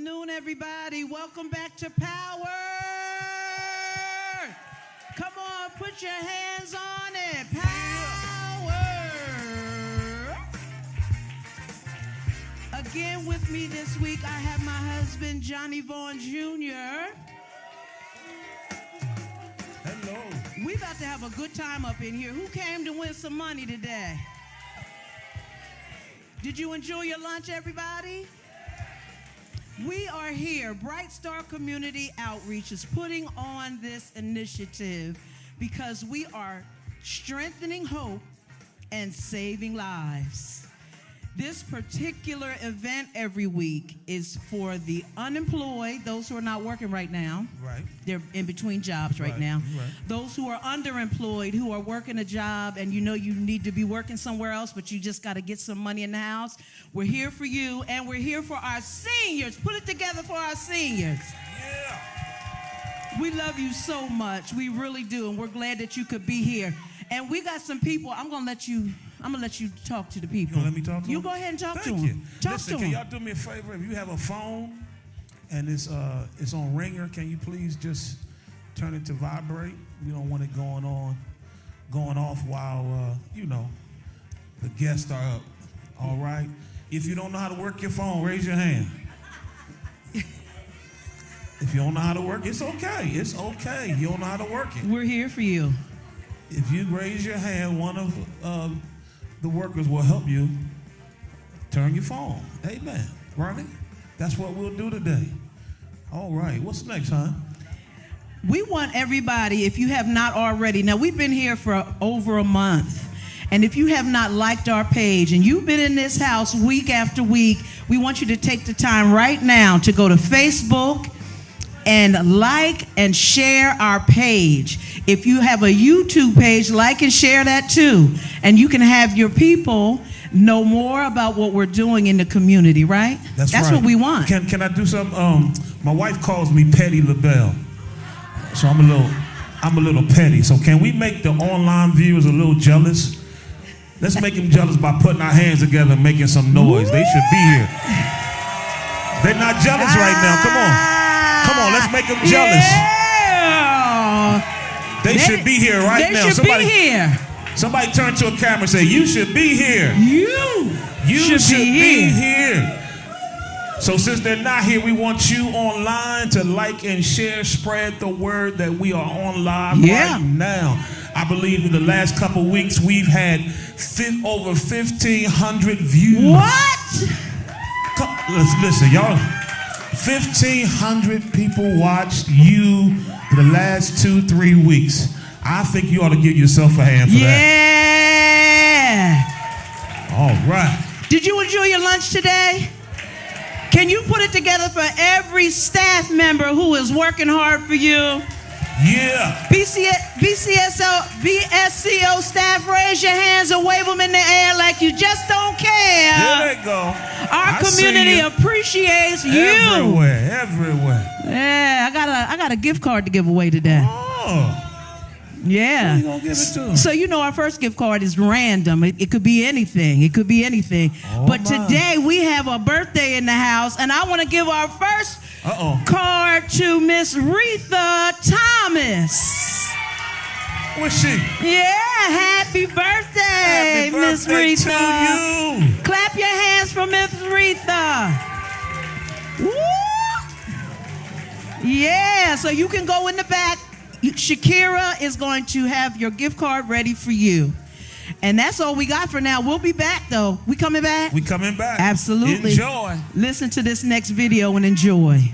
afternoon, everybody. Welcome back to Power. Come on, put your hands on it. Power. Again with me this week, I have my husband, Johnny Vaughn Jr. Hello. We about to have a good time up in here. Who came to win some money today? Did you enjoy your lunch, everybody? We are here. Bright Star Community Outreach is putting on this initiative because we are strengthening hope and saving lives. This particular event every week is for the unemployed, those who are not working right now. Right. They're in between jobs right now. Right. Those who are underemployed, who are working a job and you know you need to be working somewhere else, but you just got to get some money in the house. We're here for you, and we're here for our seniors. Put it together for our seniors. Yeah. We love you so much. We really do, and we're glad that you could be here. And we got some people. I'm gonna let you talk to the people. You gonna let me talk to them? You go ahead and talk to Thank them. you. Talk Listen, to can them. y'all do me a favor? If you have a phone and it's on ringer, can you please just turn it to vibrate? We don't want it going off while the guests are up. All right. If you don't know how to work your phone, raise your hand. If you don't know how to work, it's okay. It's okay. You don't know how to work it. We're here for you. If you raise your hand, one of the workers will help you turn your phone. Amen. Right? That's what we'll do today. All right. What's next, huh? We want everybody, if you have not already, now we've been here for over a month, and if you have not liked our page and you've been in this house week after week, we want you to take the time right now to go to Facebook and like and share our page. If you have a YouTube page, like and share that too. And you can have your people know more about what we're doing in the community, right? That's right. what we want. Can I do something? My wife calls me Petty LaBelle. So I'm a little petty. So can we make the online viewers a little jealous? Let's make them jealous by putting our hands together and making some noise. They should be here. They're not jealous right now. Come on. Come on, let's make them jealous. Yeah. They should be here right now. They should be here. Somebody turn to a camera and say, you should be here. You should be here. So since they're not here, we want you online to like and share, spread the word that we are on live right now. I believe in the last couple weeks, we've had over 1,500 views. What? Listen, y'all. 1,500 people watched you for the last 2-3 weeks. I think you ought to give yourself a hand for that. Yeah. All right. Did you enjoy your lunch today? Can you put it together for every staff member who is working hard for you? Yeah. BSCO staff, raise your hands and wave them in the air like you just don't care. There they go. Our community appreciates you. Everywhere. Yeah, I got a gift card to give away today. Oh. Yeah. Who you gonna give it to? So our first gift card is random. It could be anything. It could be anything. Oh, but today we have a birthday in the house, and I want to give our first card to Miss Retha Thomas. Where's she? Yeah, happy birthday, Miss Retha. To you. Clap your hands for Miss Retha. Woo! Yeah, so you can go in the back. Shakira is going to have your gift card ready for you. And that's all we got for now. We'll be back, though. We coming back? We coming back. Absolutely. Enjoy. Listen to this next video and enjoy.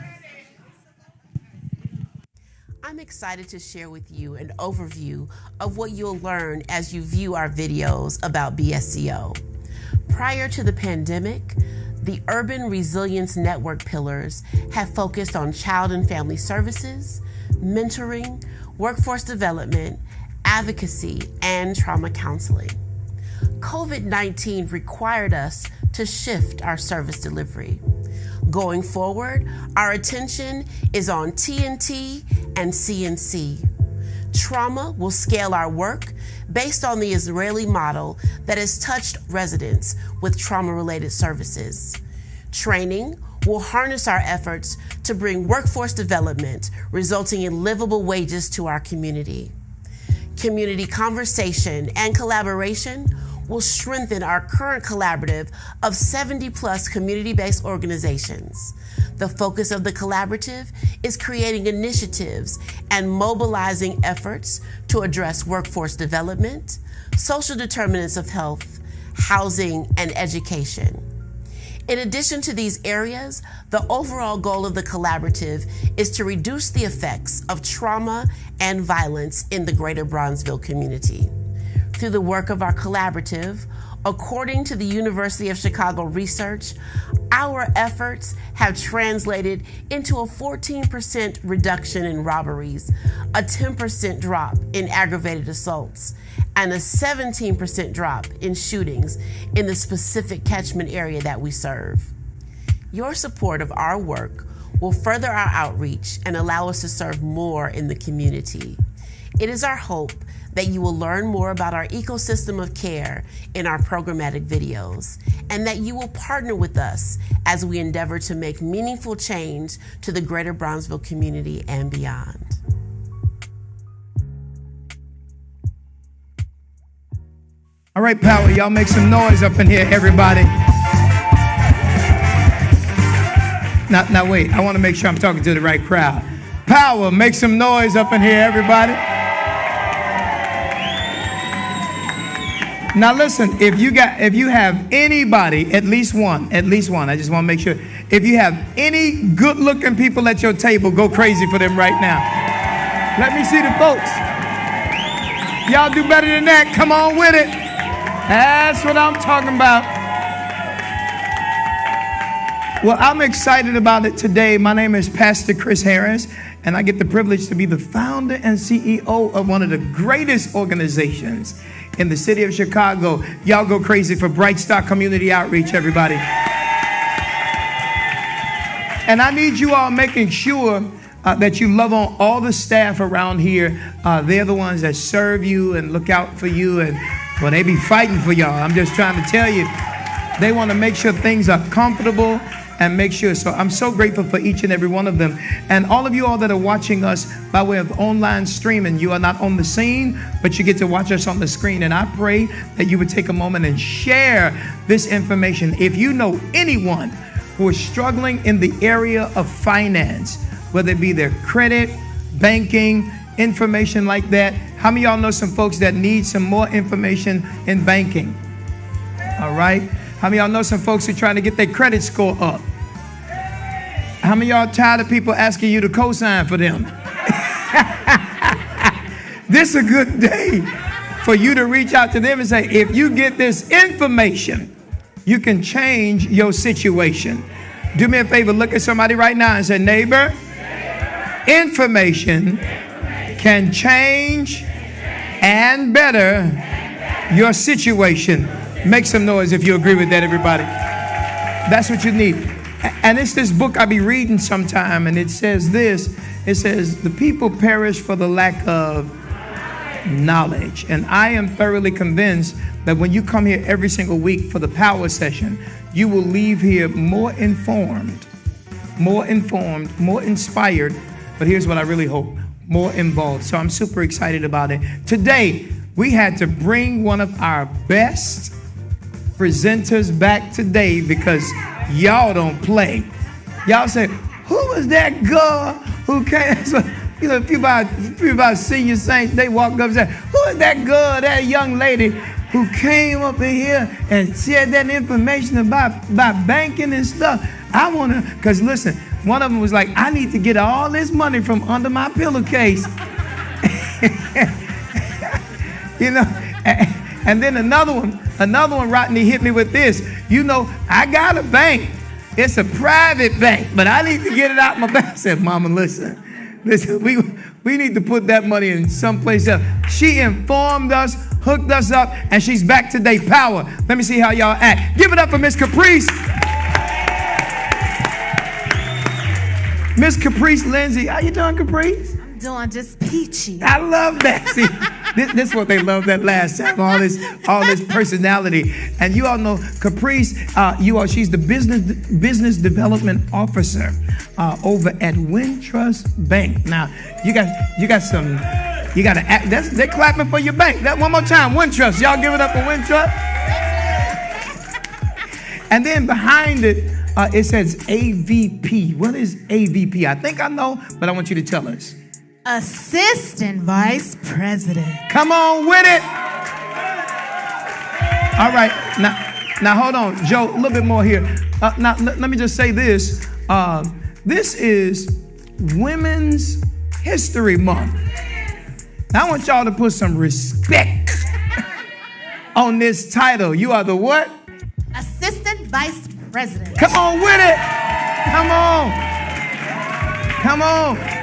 I'm excited to share with you an overview of what you'll learn as you view our videos about BSCO. Prior to the pandemic, the Urban Resilience Network pillars have focused on child and family services, mentoring, workforce development, advocacy, and trauma counseling. COVID-19 required us to shift our service delivery. Going forward, our attention is on TNT and CNC. Trauma will scale our work based on the Israeli model that has touched residents with trauma-related services. Training will harness our efforts to bring workforce development, resulting in livable wages to our community. Community conversation and collaboration will strengthen our current collaborative of 70-plus community-based organizations. The focus of the collaborative is creating initiatives and mobilizing efforts to address workforce development, social determinants of health, housing, and education. In addition to these areas, the overall goal of the collaborative is to reduce the effects of trauma and violence in the greater Bronzeville community. Through the work of our collaborative, according to the University of Chicago research, our efforts have translated into a 14% reduction in robberies, a 10% drop in aggravated assaults, and a 17% drop in shootings in the specific catchment area that we serve. Your support of our work will further our outreach and allow us to serve more in the community. It is our hope that you will learn more about our ecosystem of care in our programmatic videos, and that you will partner with us as we endeavor to make meaningful change to the greater Bronzeville community and beyond. All right, Power, y'all make some noise up in here, everybody. Now wait, I want to make sure I'm talking to the right crowd. Power, make some noise up in here, everybody. Now listen, if you have anybody, at least one, I just want to make sure, if you have any good-looking people at your table, go crazy for them right now. Let me see the folks. Y'all do better than that. Come on with it. That's what I'm talking about. Well, I'm excited about it today. My name is Pastor Chris Harris, and I get the privilege to be the founder and CEO of one of the greatest organizations in the city of Chicago. Y'all go crazy for Bright Star Community Outreach, everybody. And I need you all making sure that you love on all the staff around here. They're the ones that serve you and look out for you, and well, they be fighting for y'all. I'm just trying to tell you, they want to make sure things are comfortable and make sure. So I'm so grateful for each and every one of them. And all of you all that are watching us by way of online streaming, you are not on the scene, but you get to watch us on the screen. And I pray that you would take a moment and share this information. If you know anyone who is struggling in the area of finance, whether it be their credit, banking, information like that. How many of y'all know some folks that need some more information in banking? All right. How many of y'all know some folks who are trying to get their credit score up? How many of y'all tired of people asking you to co-sign for them? This is a good day for you to reach out to them and say, if you get this information, you can change your situation. Do me a favor, look at somebody right now and say, neighbor, information can change and better your situation. Make some noise if you agree with that, everybody. That's what you need. And it's this book I be reading sometime, and it says this. It says, the people perish for the lack of knowledge. And I am thoroughly convinced that when you come here every single week for the power session, you will leave here more informed, more inspired. But here's what I really hope, more involved. So I'm super excited about it. Today, we had to bring one of our best presenters back today because y'all don't play. Y'all say, who was that girl who came? So, you know, a few of our senior saints, they walk up and say, who is that girl, that young lady who came up in here and shared that information about banking and stuff? I want to, because listen, one of them was like, I need to get all this money from under my pillowcase. You know, and then another one, Rodney hit me with this. You know, I got a bank. It's a private bank, but I need to get it out my bank. I said, Mama, listen, we need to put that money in someplace else. She informed us, hooked us up, and she's back today. Power. Let me see how y'all act. Give it up for Miss Caprice. Miss Caprice Lindsay. How you doing, Caprice? Doing just peachy. I love that. See, this is what they love that last time. All this personality. And you all know Caprice. She's the business development officer over at Wintrust Bank. Now you got to act. They're clapping for your bank. That one more time. Wintrust. Y'all give it up for Wintrust. And then behind it, it says AVP. What is AVP? I think I know, but I want you to tell us. Assistant Vice President. Come on with it. All right. Now hold on, Joe, a little bit more here. Now, let me just say this. This is Women's History Month. Now, I want y'all to put some respect on this title. You are the what? Assistant Vice President. Come on with it. Come on.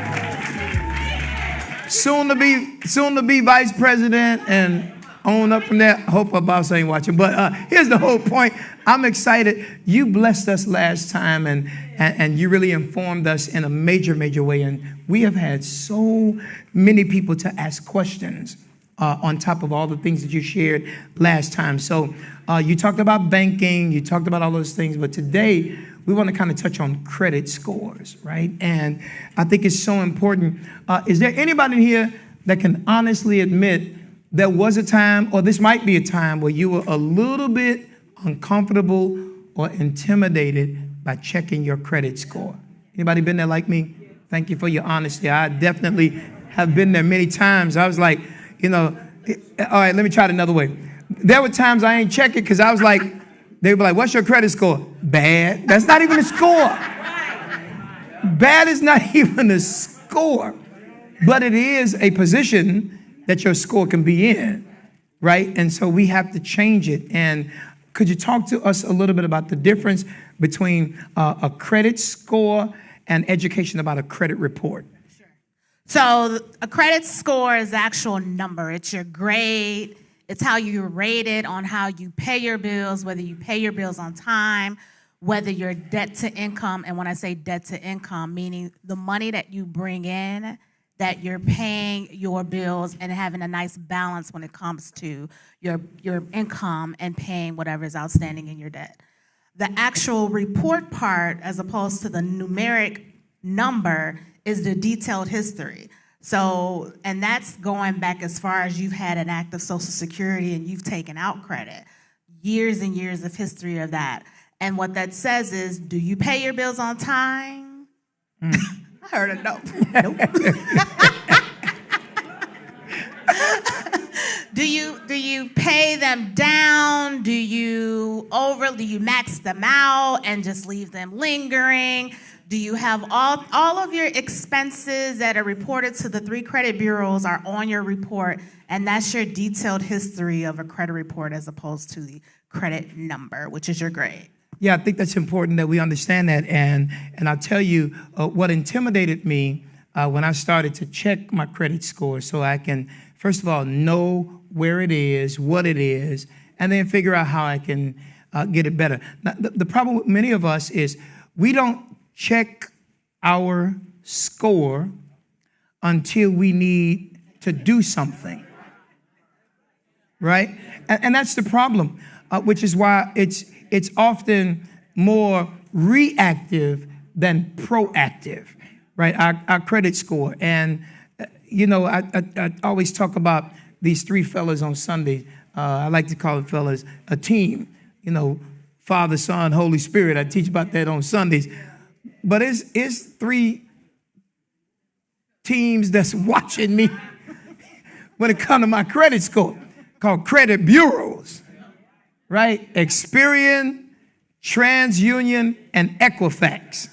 Soon to be vice president and on up from there. I hope our boss ain't watching. But here's the whole point. I'm excited. You blessed us last time and you really informed us in a major, major way. And we have had so many people to ask questions on top of all the things that you shared last time. So you talked about banking, you talked about all those things, but today we want to kind of touch on credit scores, right? And I think it's so important. Is there anybody here that can honestly admit there was a time, or this might be a time, where you were a little bit uncomfortable or intimidated by checking your credit score? Anybody been there like me? Thank you for your honesty. I definitely have been there many times. I was like, all right, let me try it another way. There were times I ain't check it because I was like, they would be like, what's your credit score? Bad. That's not even a score. Bad is not even a score. But it is a position that your score can be in, right? And so we have to change it. And could you talk to us a little bit about the difference between a credit score and education about a credit report? Sure. So a credit score is the actual number. It's your grade. It's how you're rated on how you pay your bills, whether you pay your bills on time, whether you're debt to income. And when I say debt to income, meaning the money that you bring in, that you're paying your bills and having a nice balance when it comes to your income and paying whatever is outstanding in your debt. The actual report part, as opposed to the numeric number, is the detailed history. So, and that's going back as far as you've had an active Social Security and you've taken out credit. Years and years of history of that. And what that says is, do you pay your bills on time? I heard a no. Nope. Do you pay them down? Do you max them out and just leave them lingering? Do you have all of your expenses that are reported to the 3 credit bureaus are on your report, and that's your detailed history of a credit report as opposed to the credit number, which is your grade? Yeah, I think that's important that we understand that. And I'll tell you what intimidated me when I started to check my credit score so I can, first of all, know where it is, what it is, and then figure out how I can get it better. Now, the problem with many of us is we don't check our score until we need to do something, right? And that's the problem, which is why it's often more reactive than proactive, right? Our credit score. And, I always talk about these 3 fellas on Sunday. I like to call it fellas a team, Father, Son, Holy Spirit. I teach about that on Sundays. But it's 3 teams that's watching me when it comes to my credit score, called credit bureaus, right? Experian, TransUnion, and Equifax,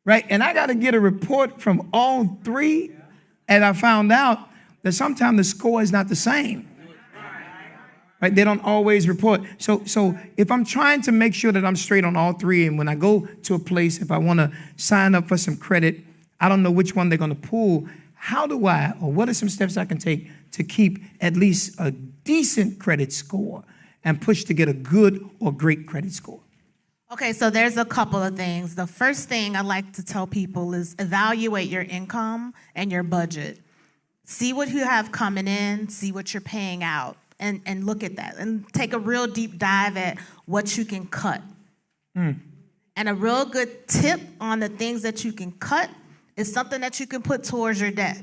right? And I got to get a report from all 3, and I found out that sometimes the score is not the same. Right? They don't always report. So if I'm trying to make sure that I'm straight on all 3, and when I go to a place, if I want to sign up for some credit, I don't know which one they're going to pull. How do I, or what are some steps I can take to keep at least a decent credit score and push to get a good or great credit score? Okay, so there's a couple of things. The first thing I like to tell people is evaluate your income and your budget. See what you have coming in, see what you're paying out, and look at that. And take a real deep dive at what you can cut. And a real good tip on the things that you can cut is something that you can put towards your debt.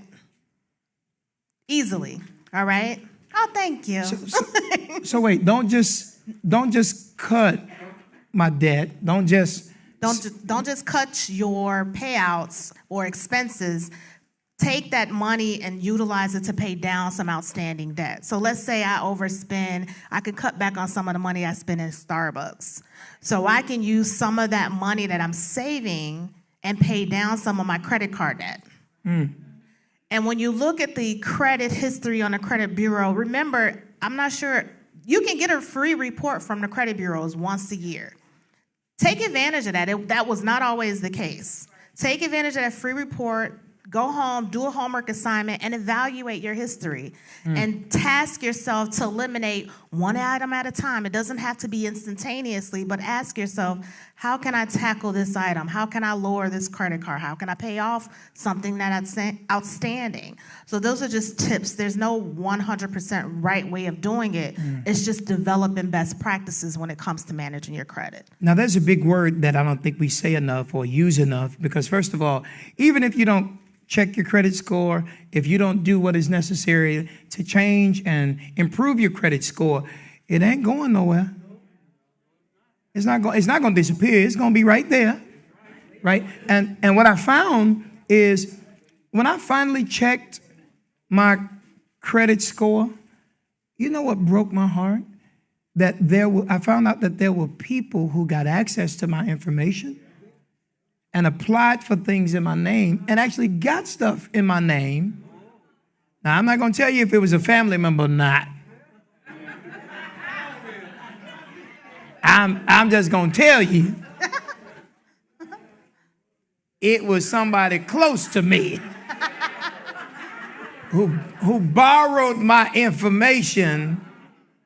Easily, all right? Oh, thank you. So wait, don't just cut my debt. Don't just cut your payouts or expenses. Take that money and utilize it to pay down some outstanding debt. So let's say I overspend. I could cut back on some of the money I spend in Starbucks. So I can use some of that money that I'm saving and pay down some of my credit card debt. And when you look at the credit history on the credit bureau, remember, I'm not sure, you can get a free report from the credit bureaus once a year. Take advantage of that. That was not always the case. Take advantage of that free report. Go home, do a homework assignment, and evaluate your history. And task yourself to eliminate one item at a time. It doesn't have to be instantaneously, but ask yourself, how can I tackle this item? How can I lower this credit card? How can I pay off something that's outstanding? So those are just tips. There's no 100% right way of doing it. It's just developing best practices when it comes to managing your credit. Now, there's a big word that I don't think we say enough or use enough, because first of all, even if you don't check your credit score, if you don't do what is necessary to change and improve your credit score, it ain't going nowhere. It's not going to disappear. It's going to be right there, right? And what I found is when I finally checked my credit score, you know what broke my heart? I found out that there were people who got access to my information and applied for things in my name and actually got stuff in my name. Now, I'm not going to tell you if it was a family member or not. I'm just going to tell you it was somebody close to me who borrowed my information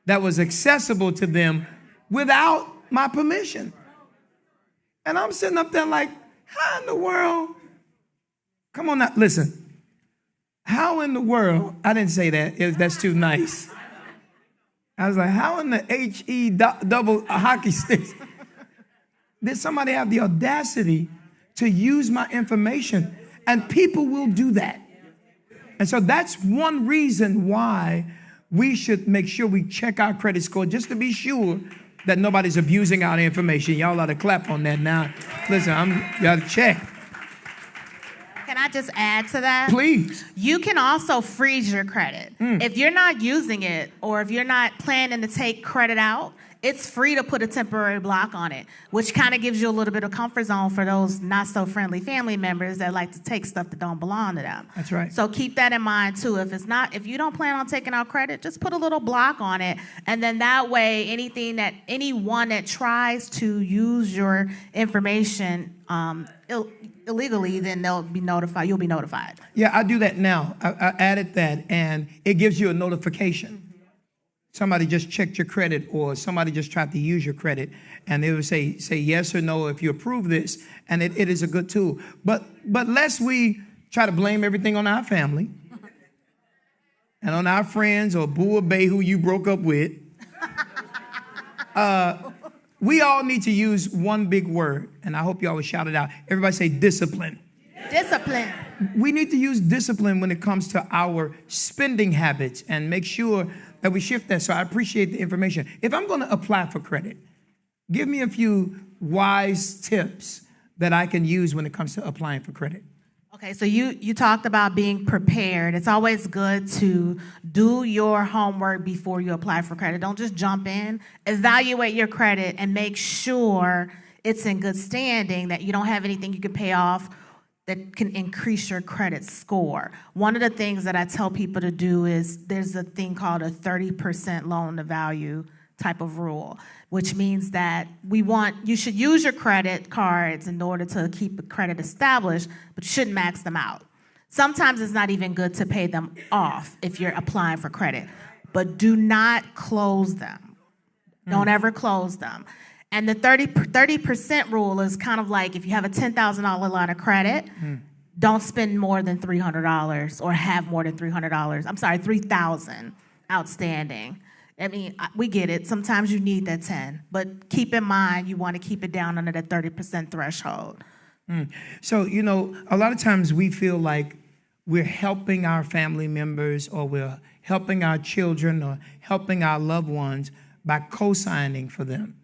that was accessible to them without my permission. And I'm sitting up there like, how in the world? Come on now, listen. How in the world? I didn't say that. That's too nice. I was like, how in the H-E double hockey sticks did somebody have the audacity to use my information? And people will do that. And so that's one reason why we should make sure we check our credit score just to be sure that nobody's abusing our information. Y'all ought to clap on that now. Listen, you got to check. Can I just add to that? Please. You can also freeze your credit. If you're not using it or if you're not planning to take credit out, it's free to put a temporary block on it, which kind of gives you a little bit of comfort zone for those not so friendly family members that like to take stuff that don't belong to them. That's right. So keep that in mind too. If you don't plan on taking out credit, just put a little block on it, and then that way anyone that tries to use your information illegally, then they'll be notified. You'll be notified. Yeah, I do that now. I added that, and it gives you a notification. Somebody just checked your credit, or somebody just tried to use your credit, and they would say yes or no if you approve this, and it is a good tool. But lest we try to blame everything on our family and on our friends or boo or bae who you broke up with, we all need to use one big word, and I hope you always shout it out. Everybody say discipline. Discipline. We need to use discipline when it comes to our spending habits and make sure that we shift that. So I appreciate the information. If I'm going to apply for credit, give me a few wise tips that I can use when it comes to applying for credit. Okay, so you talked about being prepared. It's always good to do your homework before you apply for credit. Don't just jump in. Evaluate your credit and make sure it's in good standing, that you don't have anything you can pay off that can increase your credit score. One of the things that I tell people to do is there's a thing called a 30% loan to value type of rule, which means that you should use your credit cards in order to keep a credit established, but you shouldn't max them out. Sometimes it's not even good to pay them off if you're applying for credit, but do not close them. Don't ever close them. And the 30% rule is kind of like if you have a $10,000 line of credit, don't spend more than $300 or have more than $300. I'm sorry, $3,000 outstanding. I mean, we get it. Sometimes you need that 10, but keep in mind you want to keep it down under that 30% threshold. So, you know, a lot of times we feel like we're helping our family members or we're helping our children or helping our loved ones by co-signing for them.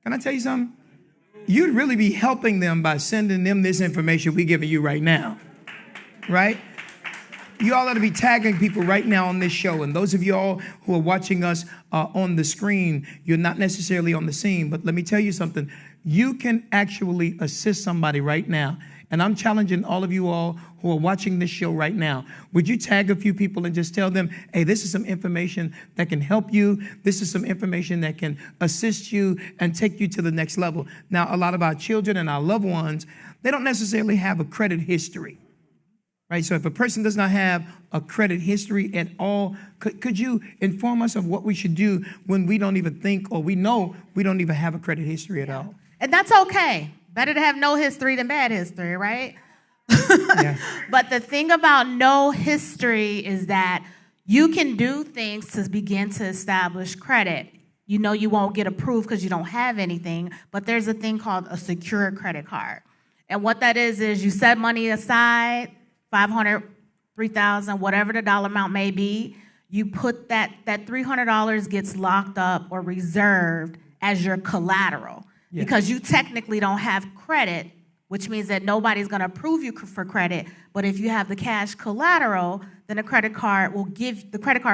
Can I tell you something? You'd really be helping them by sending them this information we're giving you right now, right? You all ought to be tagging people right now on this show. And those of you all who are watching us on the screen, you're not necessarily on the scene, but let me tell you something. You can actually assist somebody right now. And I'm challenging all of you all who are watching this show right now. Would you tag a few people and just tell them, hey, this is some information that can help you. This is some information that can assist you and take you to the next level. Now, a lot of our children and our loved ones, they don't necessarily have a credit history, right? So if a person does not have a credit history at all, could you inform us of what we should do when we don't even think or we know we don't even have a credit history at all? And that's okay. Better to have no history than bad history, right? Yeah. But the thing about no history is that you can do things to begin to establish credit. You know you won't get approved because you don't have anything, but there's a thing called a secured credit card. And what that is you set money aside, $500, $3,000, whatever the dollar amount may be. You put that $300 gets locked up or reserved as your collateral. Yes. Because you technically don't have credit, which means that nobody's going to approve you for credit. But if you have the cash collateral, then the credit card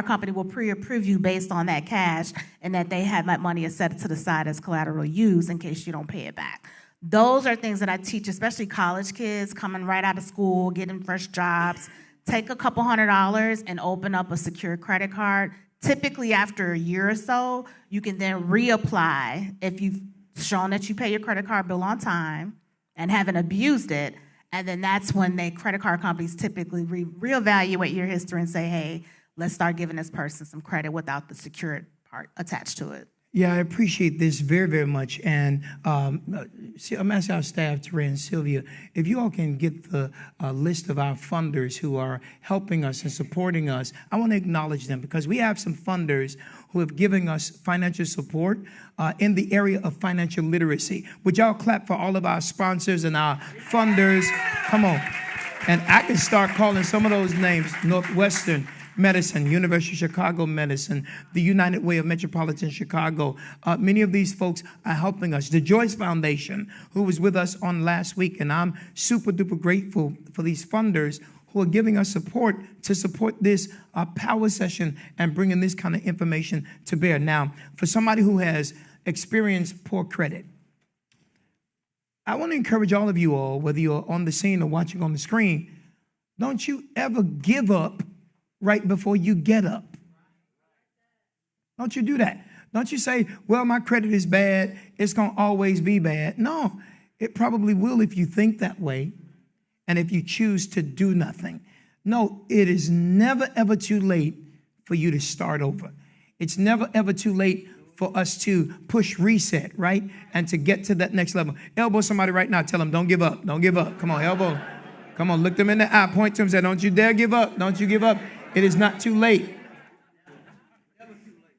company will pre-approve you based on that cash and that they have that money set to the side as collateral used in case you don't pay it back. Those are things that I teach, especially college kids coming right out of school, getting first jobs. Take a couple $100s and open up a secure credit card. Typically, after a year or so, you can then reapply if you've shown that you pay your credit card bill on time and haven't abused it, and then that's when the credit card companies typically reevaluate your history and say, hey, let's start giving this person some credit without the secured part attached to it. Yeah, I appreciate this very, very much. And I'm asking our staff, Terry and Sylvia, if you all can get the list of our funders who are helping us and supporting us. I want to acknowledge them because we have some funders who have given us financial support in the area of financial literacy. Would y'all clap for all of our sponsors and our funders? Come on. And I can start calling some of those names: Northwestern Medicine, University of Chicago Medicine, the United Way of Metropolitan Chicago. Many of these folks are helping us. The Joyce Foundation, who was with us on last week, and I'm super duper grateful for these funders who are giving us support to support this power session and bringing this kind of information to bear. Now, for somebody who has experienced poor credit, I want to encourage all of you all, whether you're on the scene or watching on the screen, don't you ever give up right before you get up. Don't you do that. Don't you say, well, my credit is bad, it's going to always be bad. No, it probably will if you think that way and if you choose to do nothing. No, it is never, ever too late for you to start over. It's never, ever too late for us to push reset, right? And to get to that next level. Elbow somebody right now. Tell them, don't give up. Don't give up. Come on, elbow. Come on, look them in the eye. Point to them and say, don't you dare give up. Don't you give up. It is not too late.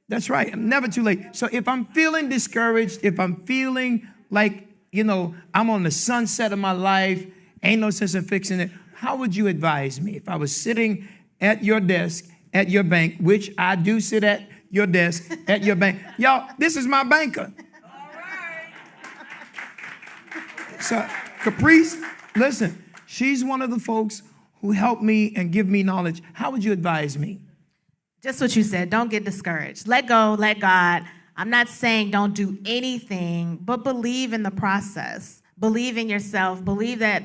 That's right. I'm never too late. So if I'm feeling discouraged, if I'm feeling like, I'm on the sunset of my life, ain't no sense in fixing it, how would you advise me if I was sitting at your desk, at your bank, which I do sit at your desk, at your bank. Y'all, this is my banker. All right. So Caprice, listen, she's one of the folks who helped me and give me knowledge. How would you advise me? Just what you said. Don't get discouraged. Let go, let God. I'm not saying don't do anything, but believe in the process. Believe in yourself. Believe that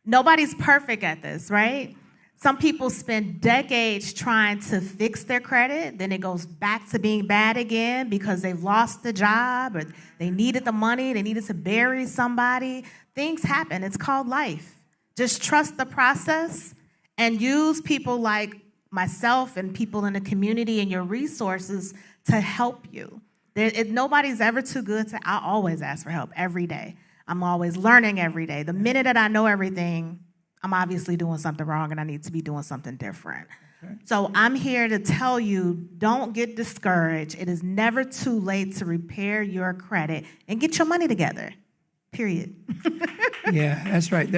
nobody's perfect at this, right? Some people spend decades trying to fix their credit. Then it goes back to being bad again because they've lost the job or they needed the money. They needed to bury somebody. Things happen. It's called life. Just trust the process and use people like myself and people in the community and your resources to help you. Nobody's ever too good to. I always ask for help every day. I'm always learning every day. The minute that I know everything, I'm obviously doing something wrong and I need to be doing something different. Okay. So I'm here to tell you, don't get discouraged. It is never too late to repair your credit and get your money together, period. Yeah, that's right.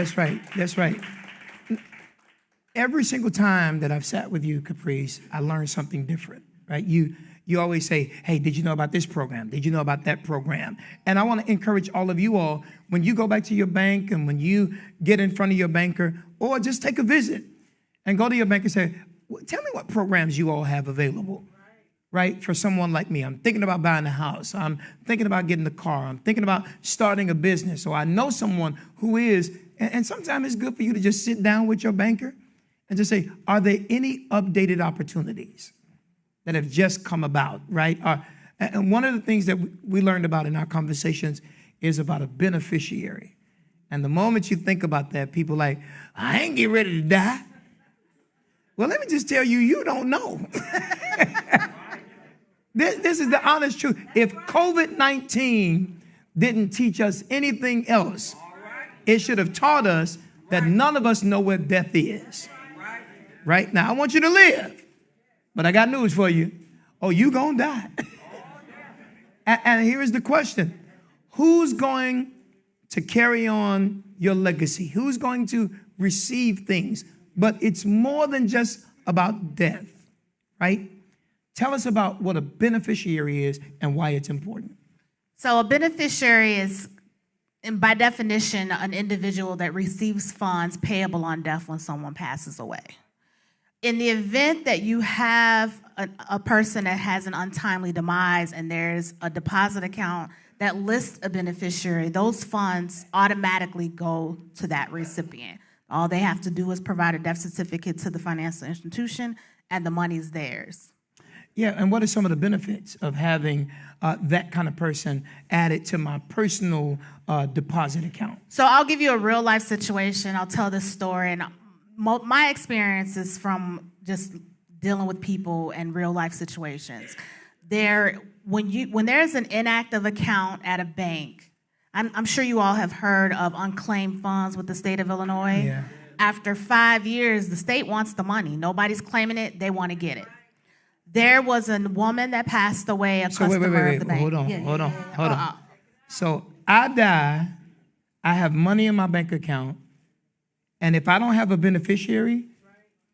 Every single time that I've sat with you, Caprice, I learned something different, right? You always say, hey, did you know about this program? Did you know about that program? And I want to encourage all of you all, when you go back to your bank and when you get in front of your banker, or just take a visit and go to your bank and say, tell me what programs you all have available, right? For someone like me, I'm thinking about buying a house. I'm thinking about getting a car. I'm thinking about starting a business. So I know someone who is, and sometimes it's good for you to just sit down with your banker and just say, are there any updated opportunities that have just come about, right? And one of the things that we learned about in our conversations is about a beneficiary. And the moment you think about that, people are like, I ain't getting ready to die. Well, let me just tell you, you don't know. This is the honest truth. If COVID-19 didn't teach us anything else, it should have taught us that none of us know where death is. Right? Now, I want you to live. But I got news for you. Oh, you gonna die. And here is the question. Who's going to carry on your legacy? Who's going to receive things? But it's more than just about death, right? Tell us about what a beneficiary is and why it's important. So a beneficiary is, and by definition, an individual that receives funds payable on death when someone passes away. In the event that you have a person that has an untimely demise and there's a deposit account that lists a beneficiary, those funds automatically go to that recipient. All they have to do is provide a death certificate to the financial institution and the money's theirs. Yeah, and what are some of the benefits of having that kind of person added to my personal deposit account? So I'll give you a real life situation. I'll tell this story, and my experience is from just dealing with people and real life situations. When there's an inactive account at a bank, I'm sure you all have heard of unclaimed funds with the state of Illinois. Yeah. After 5 years, the state wants the money. Nobody's claiming it. They want to get it. There was a woman that passed away, a customer of the bank. Hold on. So I die, I have money in my bank account, and if I don't have a beneficiary,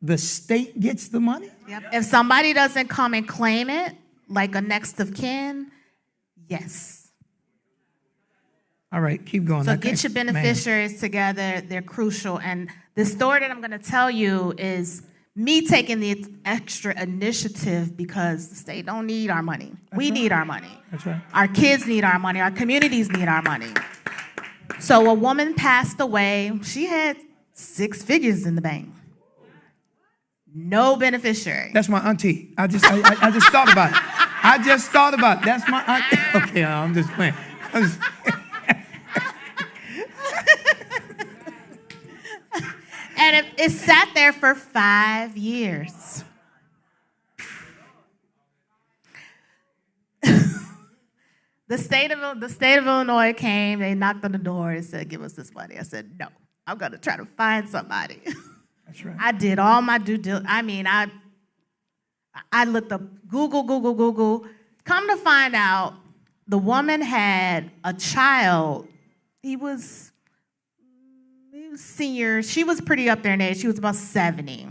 the state gets the money? Yep. If somebody doesn't come and claim it, like a next of kin, yes. All right, keep going. So get your beneficiaries together. They're crucial. And the story that I'm going to tell you is me taking the extra initiative because the state don't need our money. We need our money. That's right. Our kids need our money. Our communities need our money. So a woman passed away. She had 6 figures in the bank. No beneficiary. That's my auntie. I just thought about it. That's my auntie. Okay, I'm just playing. And it sat there for 5 years. The state of Illinois came. They knocked on the door and said, "Give us this money." I said, "No, I'm going to try to find somebody." That's right. I did all my due diligence. I mean, I looked up Google. Come to find out, the woman had a child. He was senior. She was pretty up there in age. She was about 70.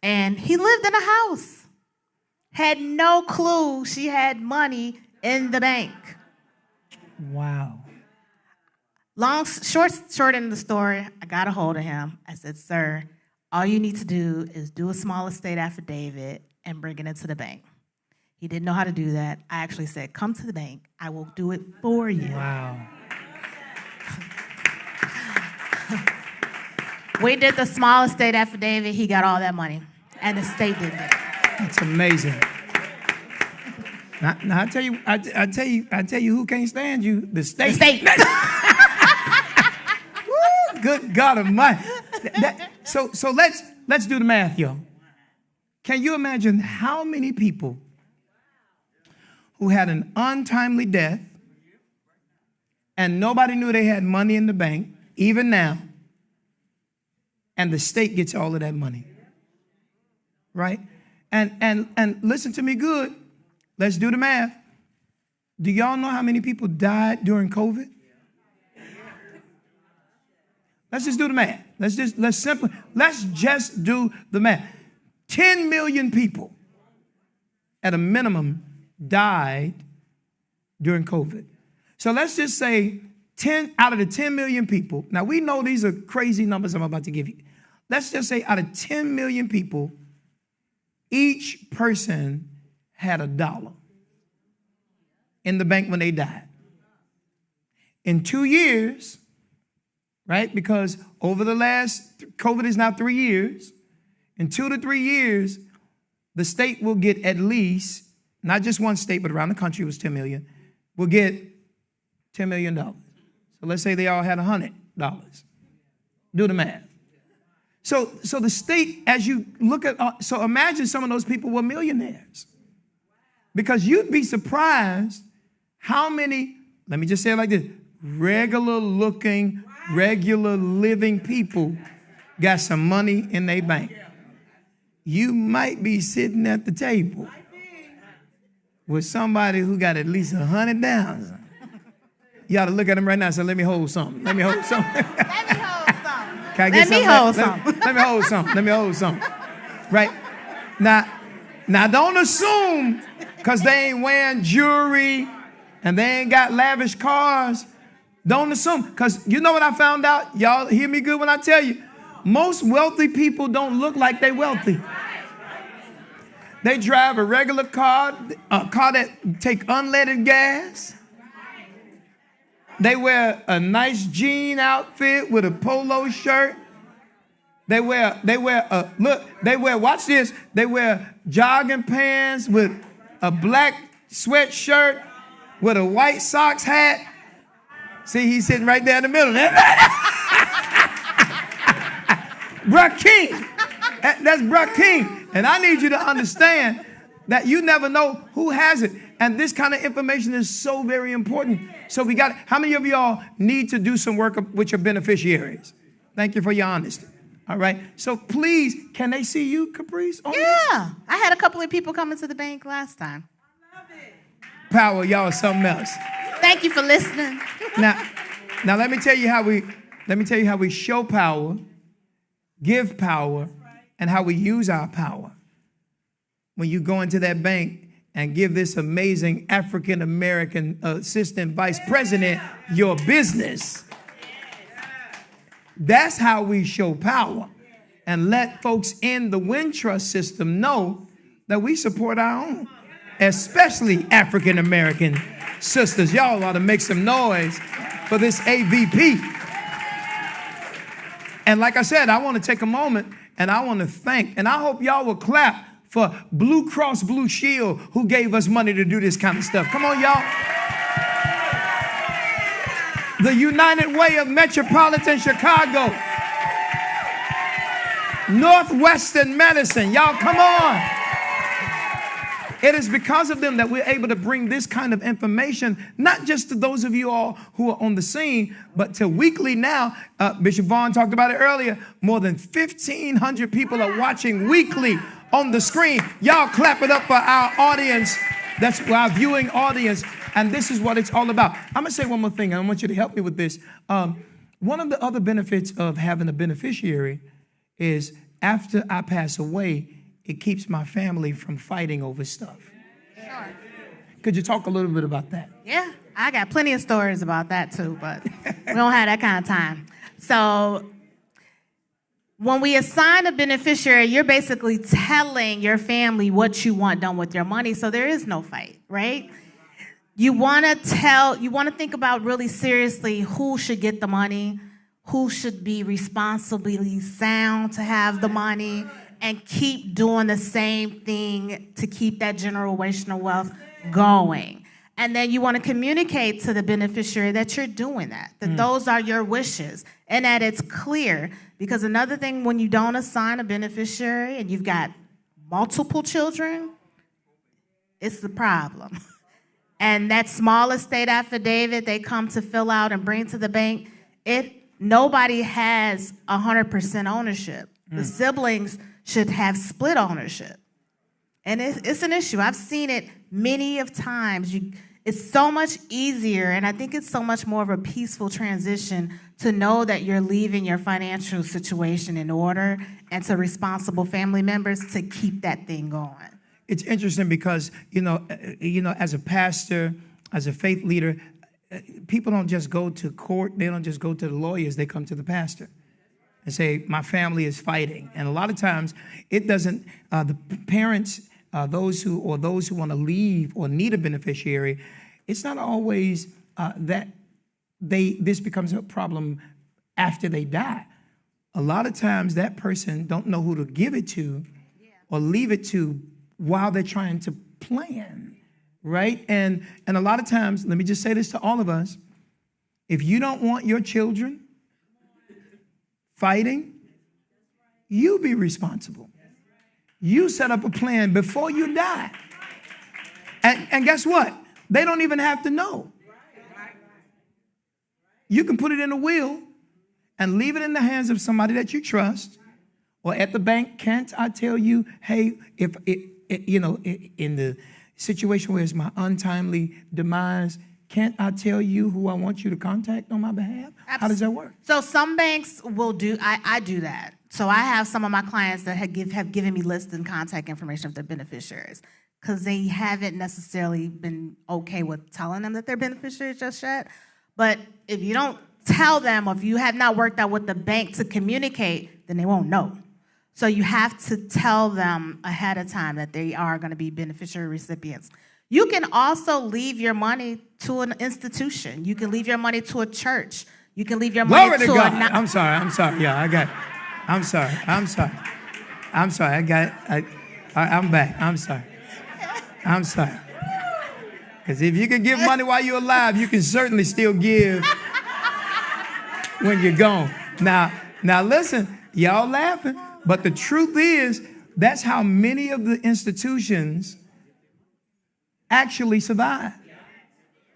And he lived in a house. Had no clue she had money in the bank. Wow. Short end of the story, I got a hold of him. I said, "Sir, all you need to do is do a small estate affidavit and bring it into the bank." He didn't know how to do that. I actually said, "Come to the bank. I will do it for you." Wow. We did the small estate affidavit. He got all that money, and the state didn't get it. That's amazing. Now I tell you who can't stand you? The state. The state. Woo, good God Almighty. So let's do the math, y'all. Can you imagine how many people who had an untimely death, and nobody knew they had money in the bank, even now, and the state gets all of that money, right? And listen to me good. Let's do the math. Do y'all know how many people died during COVID? Let's just do the math. Let's just do the math. 10 million people at a minimum died during COVID. So let's just say 10 out of the 10 million people. Now we know these are crazy numbers I'm about to give you. Let's just say out of 10 million people, each person had $1 in the bank when they died. In 2 years, right? Because over the last, COVID is now 3 years. In 2 to 3 years, the state will get at least, not just one state, but around the country it was 10 million, will get $10 million. So let's say they all had $100. Do the math. So the state, as you look at, so imagine some of those people were millionaires. Because you'd be surprised how many, let me just say it like this, regular looking, regular living people got some money in their bank. You might be sitting at the table with somebody who got at least 100,000. You ought to look at them right now and say, let me hold something. Let me hold something. Let me hold something. Can I get Let me hold something. Let me hold something. Let me hold something. Right? Now don't assume because they ain't wearing jewelry and they ain't got lavish cars. Don't assume. Because you know what I found out? Y'all hear me good when I tell you. Most wealthy people don't look like they wealthy. They drive a regular car, a car that take unleaded gas. They wear a nice jean outfit with a polo shirt. They wear, watch this. They wear jogging pants with a black sweatshirt with a white Sox hat. See, he's sitting right there in the middle. Bruh King. That's Bruh King. And I need you to understand that you never know who has it. And this kind of information is so very important. So how many of y'all need to do some work with your beneficiaries? Thank you for your honesty. All right. So please, can they see you, Caprice? Yeah. I had a couple of people coming to the bank last time. I love it. Power, y'all, is something else. Thank you for listening. Now let me tell you how we show power, give power, and how we use our power. When you go into that bank and give this amazing African-American assistant vice president your business. That's how we show power and let folks in the Wintrust system know that we support our own, especially African-American sisters. Y'all ought to make some noise for this AVP. And like I said, I want to take a moment and I want to thank, and I hope y'all will clap for Blue Cross Blue Shield who gave us money to do this kind of stuff. Come on, y'all. The United Way of Metropolitan Chicago. Northwestern Medicine. Y'all, come on. It is because of them that we're able to bring this kind of information, not just to those of you all who are on the scene, but to weekly now. Bishop Vaughn talked about it earlier. More than 1,500 people are watching weekly on the screen. Y'all clap it up for our audience. That's our viewing audience. And this is what it's all about. I'm going to say one more thing. I want you to help me with this. One of the other benefits of having a beneficiary is after I pass away, it keeps my family from fighting over stuff. Sure. Could you talk a little bit about that? Yeah, I got plenty of stories about that too, but we don't have that kind of time. So when we assign a beneficiary, you're basically telling your family what you want done with your money, so there is no fight, right? You want to think about really seriously who should get the money, who should be responsibly sound to have the money, and keep doing the same thing to keep that generational wealth going. And then you want to communicate to the beneficiary that you're doing that those are your wishes, and that it's clear. Because another thing, when you don't assign a beneficiary and you've got multiple children, it's the problem. And that small estate affidavit they come to fill out and bring to the bank, nobody has 100% ownership. The siblings should have split ownership. And it's an issue. I've seen it many of times. It's so much easier, and I think it's so much more of a peaceful transition to know that you're leaving your financial situation in order and to responsible family members to keep that thing going. It's interesting because, as a pastor, as a faith leader, people don't just go to court. They don't just go to the lawyers. They come to the pastor and say, my family is fighting. And a lot of times it doesn't, the parents, those who want to leave or need a beneficiary, it's not always that this becomes a problem after they die. A lot of times that person don't know who to give it to or leave it to while they're trying to plan, right? And a lot of times, let me just say this to all of us, if you don't want your children fighting, you be responsible. You set up a plan before you die. And guess what? They don't even have to know. You can put it in a will and leave it in the hands of somebody that you trust, or at the bank. Can't I tell you, hey, if in the situation where it's my untimely demise, can't I tell you who I want you to contact on my behalf? Absolutely. How does that work? So some banks will do, I do that. So I have some of my clients that have given me lists and contact information of their beneficiaries because they haven't necessarily been okay with telling them that they're beneficiaries just yet. But if you don't tell them, or if you have not worked out with the bank to communicate, then they won't know. So you have to tell them ahead of time that they are going to be beneficiary recipients. You can also leave your money to an institution. You can leave your money to a church. You can leave your money Glory to God. I'm sorry. Yeah, I got it. I'm sorry. I got it. I'm back. I'm sorry. Because if you can give money while you're alive, you can certainly still give when you're gone. Now listen, y'all laughing, but the truth is that's how many of the institutions actually survive,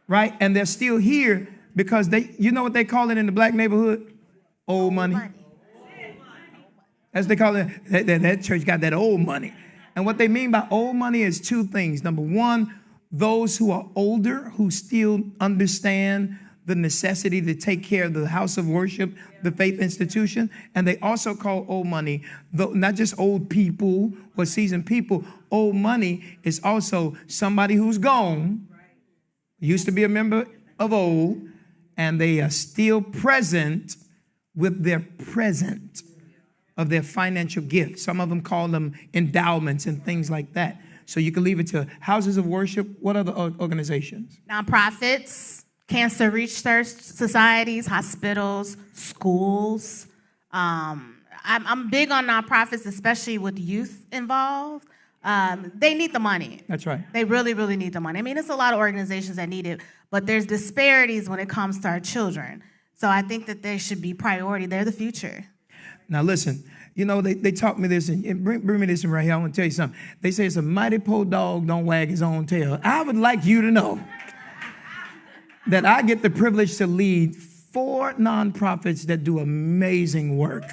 right? And they're still here because you know what they call it in the black neighborhood? Old money. As they call it, that church got that old money. And what they mean by old money is two things. Number one, those who are older, who still understand the necessity to take care of the house of worship, the faith institution. And they also call old money, not just old people or seasoned people. Old money is also somebody who's gone, used to be a member of old, and they are still present with their present of their financial gifts. Some of them call them endowments and things like that. So you can leave it to houses of worship. What other organizations? Nonprofits, cancer research societies, hospitals, schools. I'm big on nonprofits, especially with youth involved. They need the money. That's right. They really, really need the money. I mean, it's a lot of organizations that need it, but there's disparities when it comes to our children. So I think that they should be priority. They're the future. Now listen, they taught me this, and bring me this right here. I want to tell you something. They say it's a mighty poor dog don't wag his own tail. I would like you to know that I get the privilege to lead 4 nonprofits that do amazing work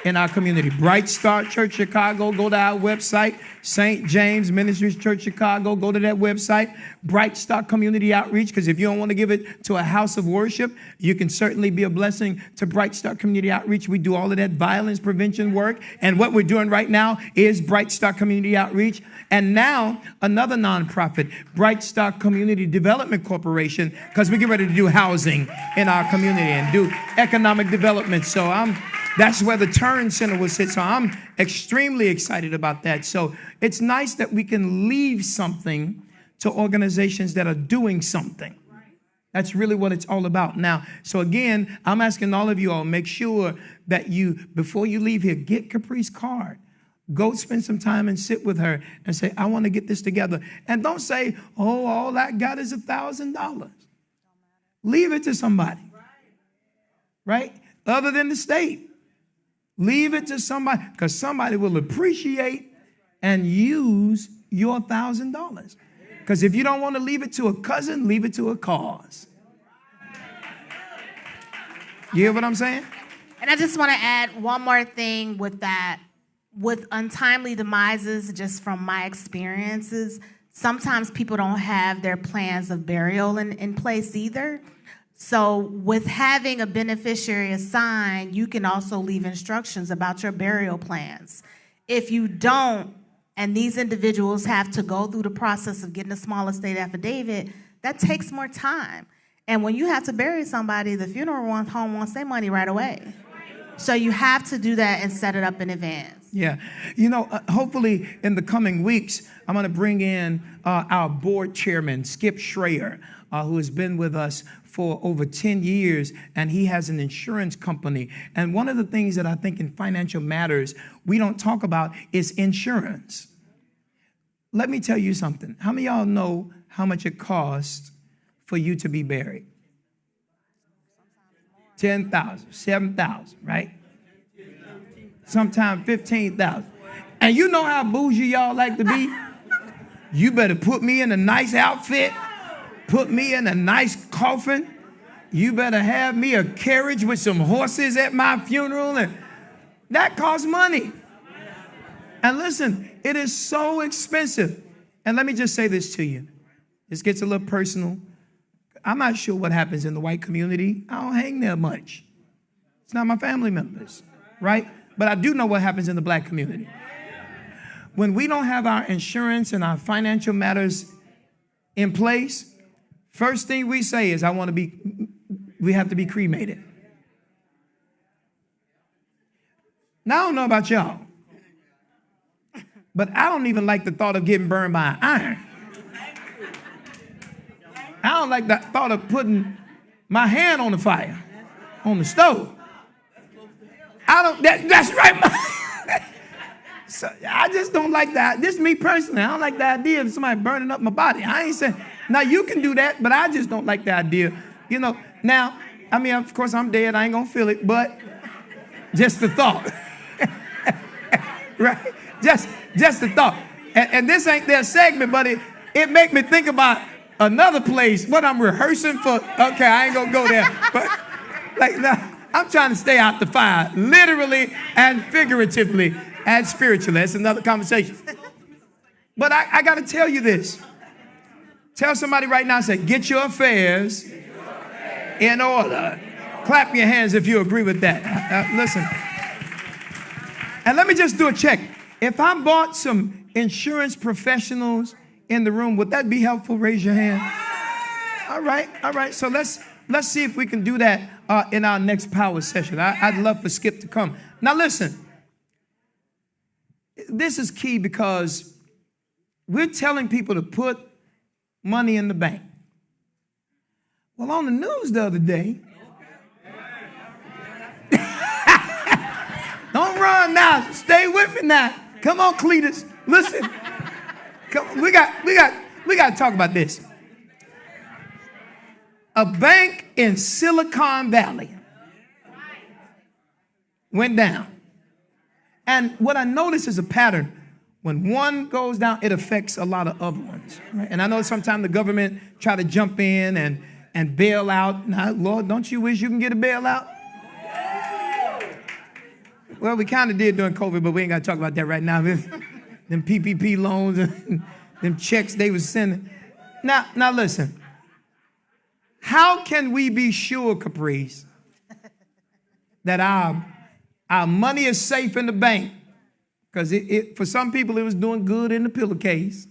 in our community. Bright Star Church Chicago, go to our website. St. James Ministries Church Chicago, go to that website. Bright Star Community Outreach, because if you don't want to give it to a house of worship, you can certainly be a blessing to Bright Star Community Outreach. We do all of that violence prevention work. And what we're doing right now is Bright Star Community Outreach. And now another nonprofit, Bright Star Community Development Corporation, because we get ready to do housing in our community and do economic development. So that's where the Turn Center will sit. So I'm extremely excited about that. So it's nice that we can leave something to organizations that are doing something. That's really what it's all about. Now, so again, I'm asking all of you all, make sure that before you leave here, get Capri's card. Go spend some time and sit with her and say, I want to get this together. And don't say, oh, all I got is $1,000. Leave it to somebody, right? Other than the state. Leave it to somebody, because somebody will appreciate and use your $1,000. Because if you don't want to leave it to a cousin, leave it to a cause. You hear what I'm saying? And I just want to add one more thing with that. With untimely demises, just from my experiences, sometimes people don't have their plans of burial in place either. So with having a beneficiary assigned, you can also leave instructions about your burial plans. If you don't, and these individuals have to go through the process of getting a small estate affidavit, that takes more time. And when you have to bury somebody, the funeral home wants their money right away. So you have to do that and set it up in advance. Yeah. You know, hopefully in the coming weeks, I'm going to bring in our board chairman, Skip Schrayer, who has been with us for over 10 years, and he has an insurance company. And one of the things that I think in financial matters we don't talk about is insurance. Let me tell you something. How many of y'all know how much it costs for you to be buried? $10,000, $7,000, right? Sometimes $15,000. And you know how bougie y'all like to be? You better put me in a nice outfit, put me in a nice coffin. You better have me a carriage with some horses at my funeral. And that costs money. And listen, it is so expensive. And let me just say this to you. This gets a little personal. I'm not sure what happens in the white community. I don't hang there much. It's not my family members, right? But I do know what happens in the black community. When we don't have our insurance and our financial matters in place, first thing we say is, we have to be cremated. Now, I don't know about y'all, but I don't even like the thought of getting burned by an iron. I don't like the thought of putting my hand on the fire, on the stove. That's right. So I just don't like that. This is me personally. I don't like the idea of somebody burning up my body. I ain't saying, now you can do that, but I just don't like the idea. You know, now, I mean, of course I'm dead. I ain't gonna feel it, but just the thought. Right? Just the thought. And this ain't their segment, but it make me think about another place, what I'm rehearsing for. Okay, I ain't gonna go there. But like, now, I'm trying to stay out the fire, literally and figuratively and spiritually. That's another conversation. But I got to tell you this. Tell somebody right now, say, get your affairs in order. Clap your hands if you agree with that. Listen. And let me just do a check. If I bought some insurance professionals in the room, would that be helpful? Raise your hand. All right. So let's see if we can do that in our next power session. I'd love for Skip to come. Now listen, this is key because we're telling people to put money in the bank. Well, on the news the other day, don't run now. Stay with me now. Come on, Cletus. Listen. Come, we got to talk about this. A bank in Silicon Valley went down. And what I notice is a pattern. When one goes down, it affects a lot of other ones. Right? And I know sometimes the government try to jump in and bail out. Now, Lord, don't you wish you can get a bailout? Well, we kind of did during COVID, but we ain't got to talk about that right now. Them PPP loans and them checks they was sending. Now listen. How can we be sure, Caprice, that our money is safe in the bank? Because for some people, it was doing good in the pillowcase,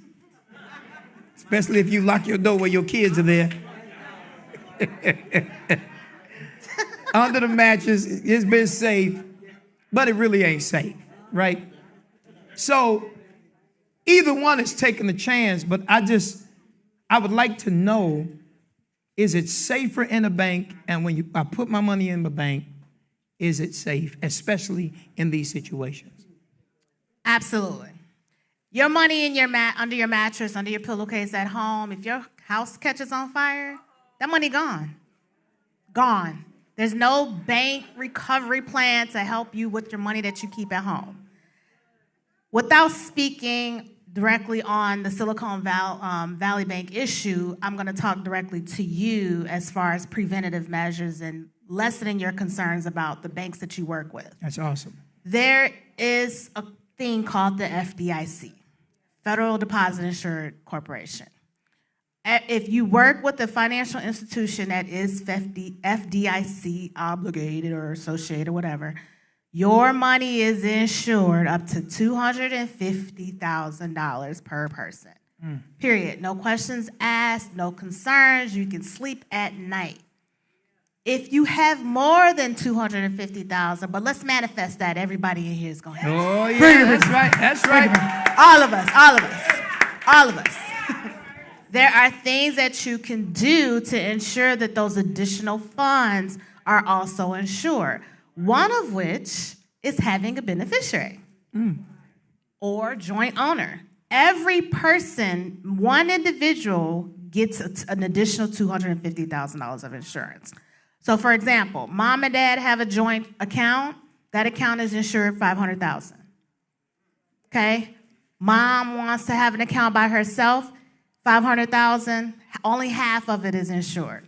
especially if you lock your door where your kids are there. Under the mattress, it's been safe, but it really ain't safe, right? So either one is taking a chance, but I would like to know, is it safer in a bank? And when I put my money in the bank, is it safe, especially in these situations? Absolutely. Your money in under your mattress, under your pillowcase at home, if your house catches on fire, that money gone. Gone. There's no bank recovery plan to help you with your money that you keep at home. Without speaking directly on the Valley Bank issue, I'm going to talk directly to you as far as preventative measures and lessening your concerns about the banks that you work with. That's awesome. There is a thing called the FDIC, Federal Deposit Insured Corporation. If you work with a financial institution that is FDIC obligated or associated or whatever, your money is insured up to $250,000 per person. Period. No questions asked, no concerns. You can sleep at night. If you have more than $250,000, but let's manifest that. Everybody in here is going to have. Oh, yeah, that's right. That's right. All of us. There are things that you can do to ensure that those additional funds are also insured. One of which is having a beneficiary or joint owner. Every person, one individual, gets an additional $250,000 of insurance. So, for example, mom and dad have a joint account. That account is insured $500,000. Okay? Mom wants to have an account by herself, $500,000. Only half of it is insured.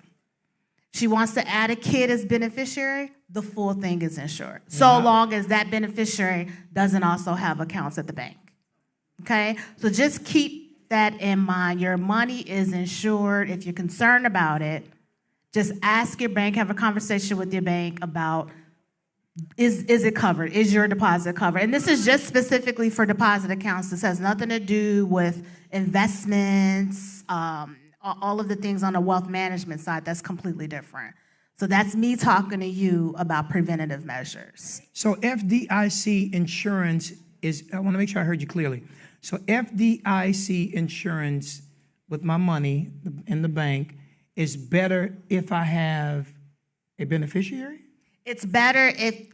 She wants to add a kid as beneficiary, the full thing is insured. So long as that beneficiary doesn't also have accounts at the bank. Okay? So just keep that in mind. Your money is insured. If you're concerned about it, just ask your bank, have a conversation with your bank about, is it covered? Is your deposit covered? And this is just specifically for deposit accounts. This has nothing to do with investments, all of the things on the wealth management side. That's completely different. So that's me talking to you about preventative measures. So FDIC insurance is, I want to make sure I heard you clearly. So FDIC insurance with my money in the bank is better if I have a beneficiary? It's better if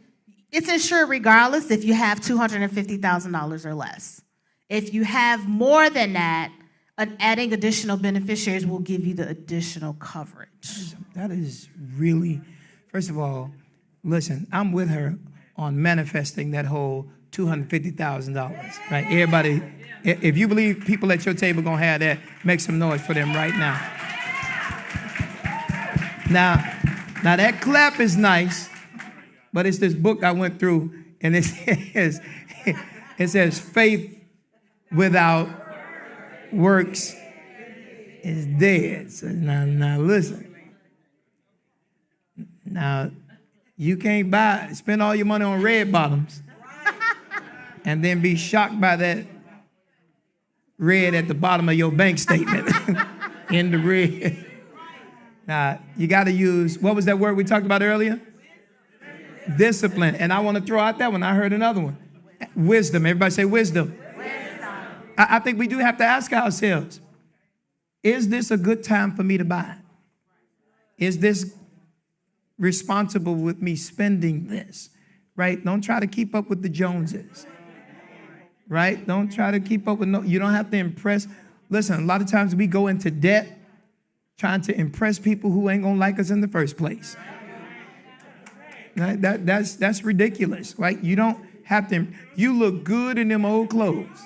it's insured regardless if you have $250,000 or less. If you have more than that, adding additional beneficiaries will give you the additional coverage. That is really, first of all, listen, I'm with her on manifesting that whole $250,000, right? Everybody, if you believe people at your table going to have that, make some noise for them right now. Now that clap is nice, but it's this book I went through, and it says faith without works is dead. So now listen. Now, you can't spend all your money on red bottoms and then be shocked by that red at the bottom of your bank statement in the red. Now, you got to use, what was that word we talked about earlier? Discipline. And I want to throw out that one. I heard another one. Wisdom. Everybody say wisdom. I think we do have to ask ourselves, is this a good time for me to buy? Is this responsible with me spending this? Right? Don't try to keep up with the Joneses. Right? Don't try to keep up with you don't have to impress. Listen, a lot of times we go into debt trying to impress people who ain't gonna like us in the first place. Right? That's ridiculous, right? You don't have to. You look good in them old clothes.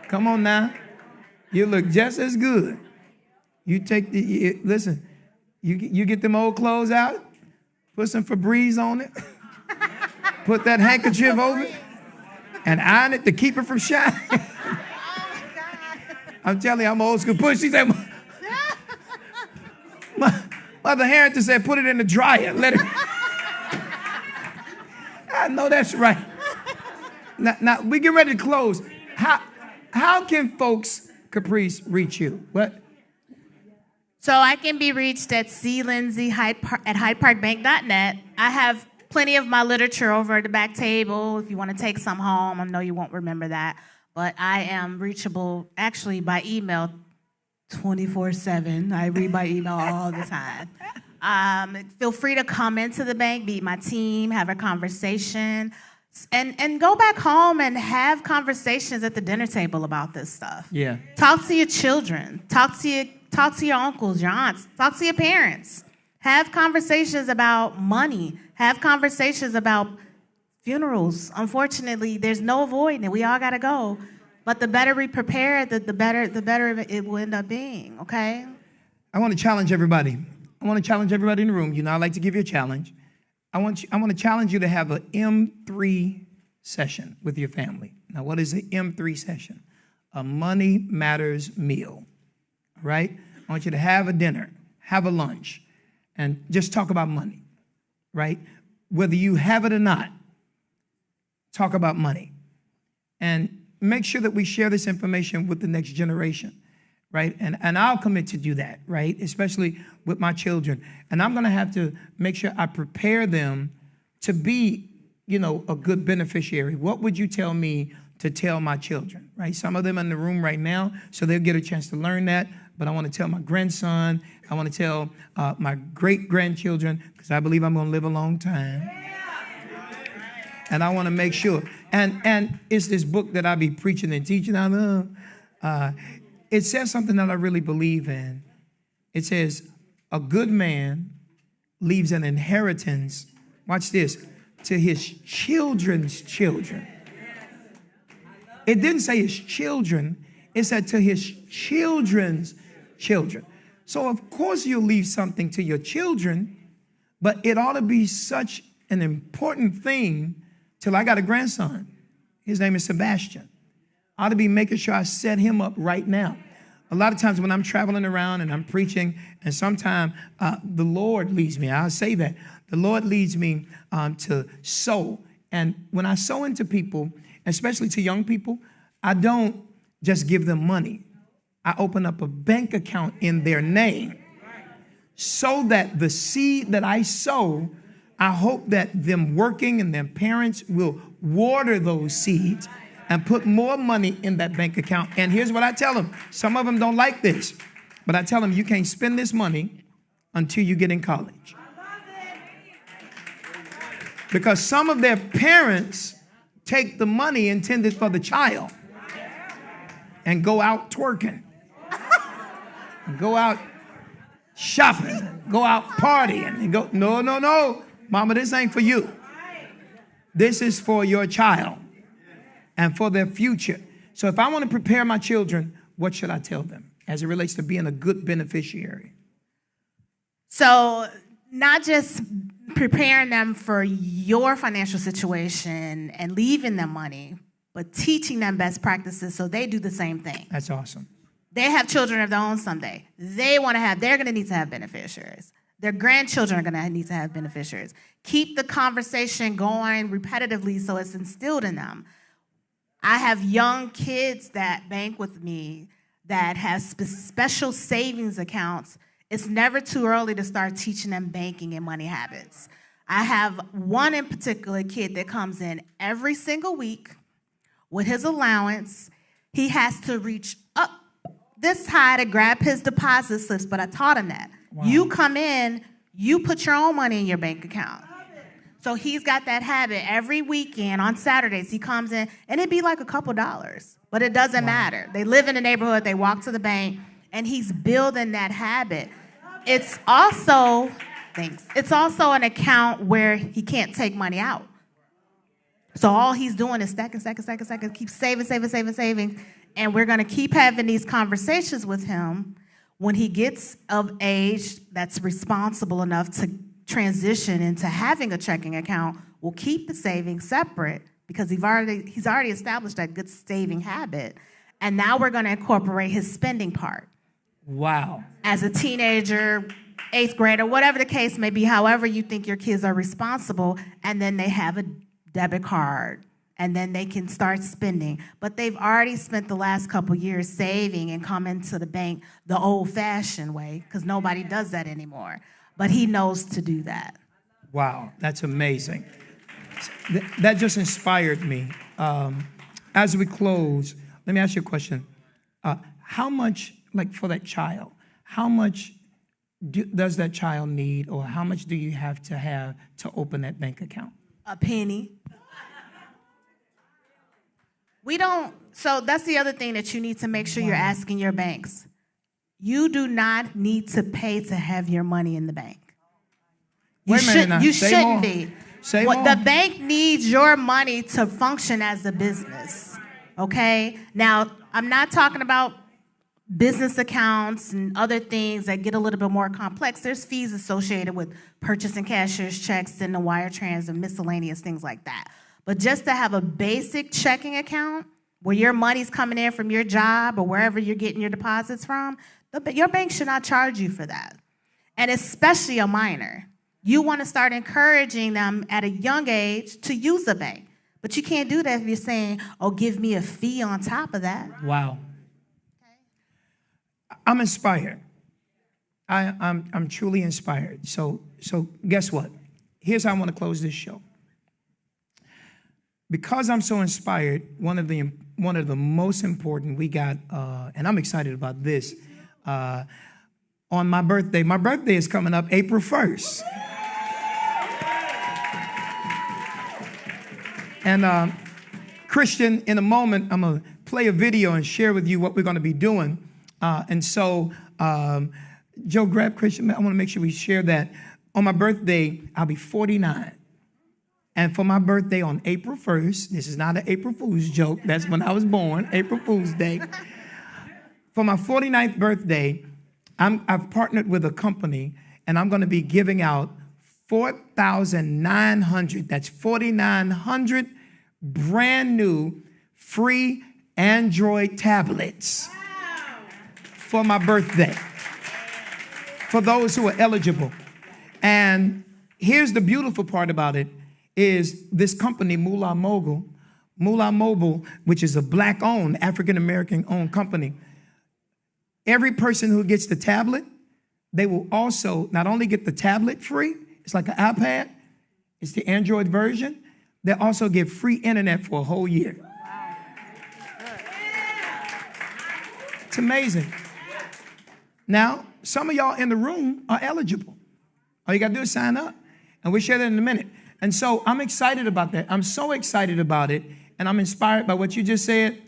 Come on now. You look just as good. You take listen, you get them old clothes out, put some Febreze on it, put that handkerchief over it, and iron it to keep it from shining. I'm telling you, I'm old school. She said, Mother Harrington said, put it in the dryer. Let it. I know that's right. Now we get ready to close. How can folks, Caprice, reach you? What? So I can be reached at clindsay at hydeparkbank.net. I have plenty of my literature over at the back table. If you want to take some home, I know you won't remember that. But I am reachable actually by email 24/7. I read my email all the time. Feel free to come into the bank, meet my team, have a conversation. And go back home and have conversations at the dinner table about this stuff. Yeah. Talk to your children. Talk to your uncles, your aunts. Talk to your parents. Have conversations about money. Have conversations about funerals. Unfortunately, there's no avoiding it. We all got to go. But the better we prepare, the better it will end up being, okay? I want to challenge everybody. I want to challenge everybody in the room. You know, I like to give you a challenge. I want to challenge you to have an M3 session with your family. Now, what is an M3 session? A money matters meal, all right? I want you to have a dinner, have a lunch, and just talk about money, right? Whether you have it or not, talk about money. And make sure that we share this information with the next generation, right? And I'll commit to do that, right? Especially with my children. And I'm going to have to make sure I prepare them to be, a good beneficiary. What would you tell me to tell my children, right? Some of them in the room right now, so they'll get a chance to learn that. But I want to tell my grandson, I want to tell my great-grandchildren, because I believe I'm going to live a long time. And I want to make sure. And it's this book that I be preaching and teaching out of. It says something that I really believe in. It says, a good man leaves an inheritance, watch this, to his children's children. It didn't say his children. It said to his children's children. So, of course, you'll leave something to your children, but it ought to be such an important thing till I got a grandson. His name is Sebastian. I ought to be making sure I set him up right now. A lot of times when I'm traveling around and I'm preaching, and sometimes the Lord leads me. I'll say that. The Lord leads me to sow. And when I sow into people, especially to young people, I don't just give them money. I open up a bank account in their name so that the seed that I sow, I hope that them working and their parents will water those seeds and put more money in that bank account. And here's what I tell them. Some of them don't like this, but I tell them you can't spend this money until you get in college. Because some of their parents take the money intended for the child and go out twerking, go out shopping, go out partying, and go, no, mama, this ain't for you. This is for your child and for their future. So if I want to prepare my children, what should I tell them as it relates to being a good beneficiary? So not just preparing them for your financial situation and leaving them money, but teaching them best practices so they do the same thing. That's awesome. They have children of their own someday. They're going to need to have beneficiaries. Their grandchildren are going to need to have beneficiaries. Keep the conversation going repetitively so it's instilled in them. I have young kids that bank with me that have special savings accounts. It's never too early to start teaching them banking and money habits. I have one in particular kid that comes in every single week with his allowance. He has to reach up this high to grab his deposit slips, but I taught him that. Wow. You come in, you put your own money in your bank account. So he's got that habit. Every weekend on Saturdays, he comes in, and it'd be like a couple dollars, but it doesn't matter. They live in the neighborhood, they walk to the bank, and he's building that habit. It's also an account where he can't take money out. So all he's doing is stacking, keep saving, and we're going to keep having these conversations with him. When he gets of age that's responsible enough to transition into having a checking account, we'll keep the savings separate because he's already established that good saving habit. And now we're going to incorporate his spending part. Wow. As a teenager, 8th grader, whatever the case may be, however you think your kids are responsible, and then they have a debit card, and then they can start spending. But they've already spent the last couple years saving and come into the bank the old-fashioned way because nobody does that anymore. But he knows to do that. Wow, that's amazing. That just inspired me. As we close, let me ask you a question. How much, like for that child, how much does that child need, or how much do you have to open that bank account? A penny. So that's the other thing that you need to make sure you're asking your banks. You do not need to pay to have your money in the bank. You shouldn't be. Say more. The bank needs your money to function as a business. Okay? Now, I'm not talking about business accounts and other things that get a little bit more complex. There's fees associated with purchasing cashier's checks and the wire trans and miscellaneous things like that. But just to have a basic checking account where your money's coming in from your job or wherever you're getting your deposits from, your bank should not charge you for that. And especially a minor. You want to start encouraging them at a young age to use a bank. But you can't do that if you're saying, oh, give me a fee on top of that. Wow. I'm inspired. I'm truly inspired. So guess what? Here's how I want to close this show. Because I'm so inspired, one of the most important we got, and I'm excited about this, on my birthday. My birthday is coming up April 1st. And Christian, in a moment, I'm going to play a video and share with you what we're going to be doing. And so, Joe, grab Christian. I want to make sure we share that. On my birthday, I'll be 49. And for my birthday on April 1st, this is not an April Fool's joke. That's when I was born, April Fool's Day. For my 49th birthday, I've partnered with a company, and I'm going to be giving out 4,900, that's 4,900 brand new free Android tablets for my birthday, for those who are eligible. And here's the beautiful part about it, is this company, Moolah Mobile, which is a black-owned, African-American-owned company. Every person who gets the tablet, they will also not only get the tablet free, it's like an iPad, it's the Android version, they also give free internet for a whole year. Wow. It's amazing. Now, some of y'all in the room are eligible. All you got to do is sign up, and we'll share that in a minute. And so I'm excited about that. I'm so excited about it, and I'm inspired by what you just said,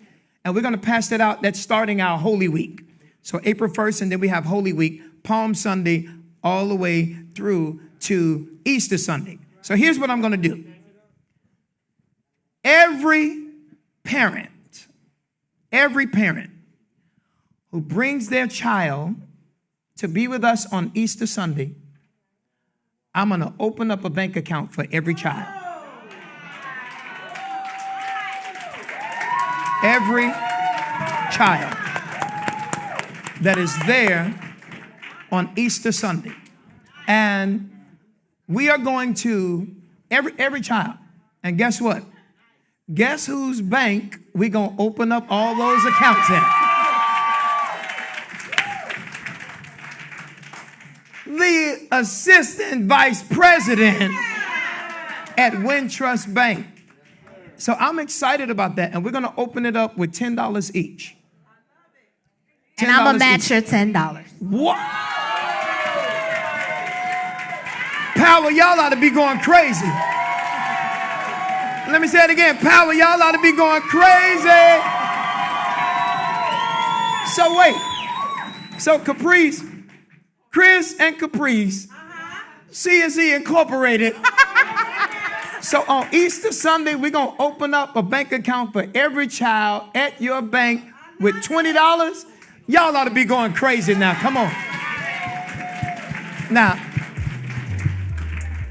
and we're going to pass that out. That's starting our Holy Week. So April 1st, and then we have Holy Week, Palm Sunday, all the way through to Easter Sunday. So here's what I'm going to do. Every parent who brings their child to be with us on Easter Sunday, I'm going to open up a bank account for every child. Every child that is there on Easter Sunday. And we are going to, every child. And guess what? Guess whose bank we're going to open up all those accounts at? The assistant vice president at Wintrust Bank. So I'm excited about that. And we're going to open it up with $10 each. $10 and I'm going to match your $10. What? Power, y'all ought to be going crazy. Let me say it again. Power, y'all ought to be going crazy. So wait. So Caprice, Chris and Caprice, C&C Incorporated. So on Easter Sunday, we're going to open up a bank account for every child at your bank with $20. Y'all ought to be going crazy now. Come on.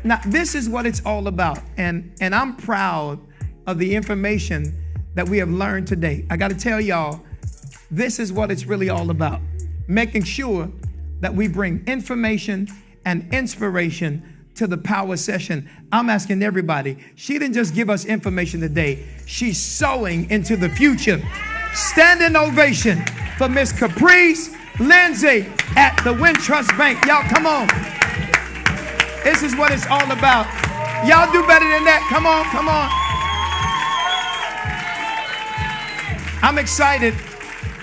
Now, this is what it's all about. And I'm proud of the information that we have learned today. I got to tell y'all, this is what it's really all about. Making sure that we bring information and inspiration to the power session. I'm asking everybody, she didn't just give us information today. She's sowing into the future. Standing ovation for Miss Caprice Lindsay at the Wintrust Bank. Y'all, come on. This is what it's all about. Y'all do better than that. Come on, come on. I'm excited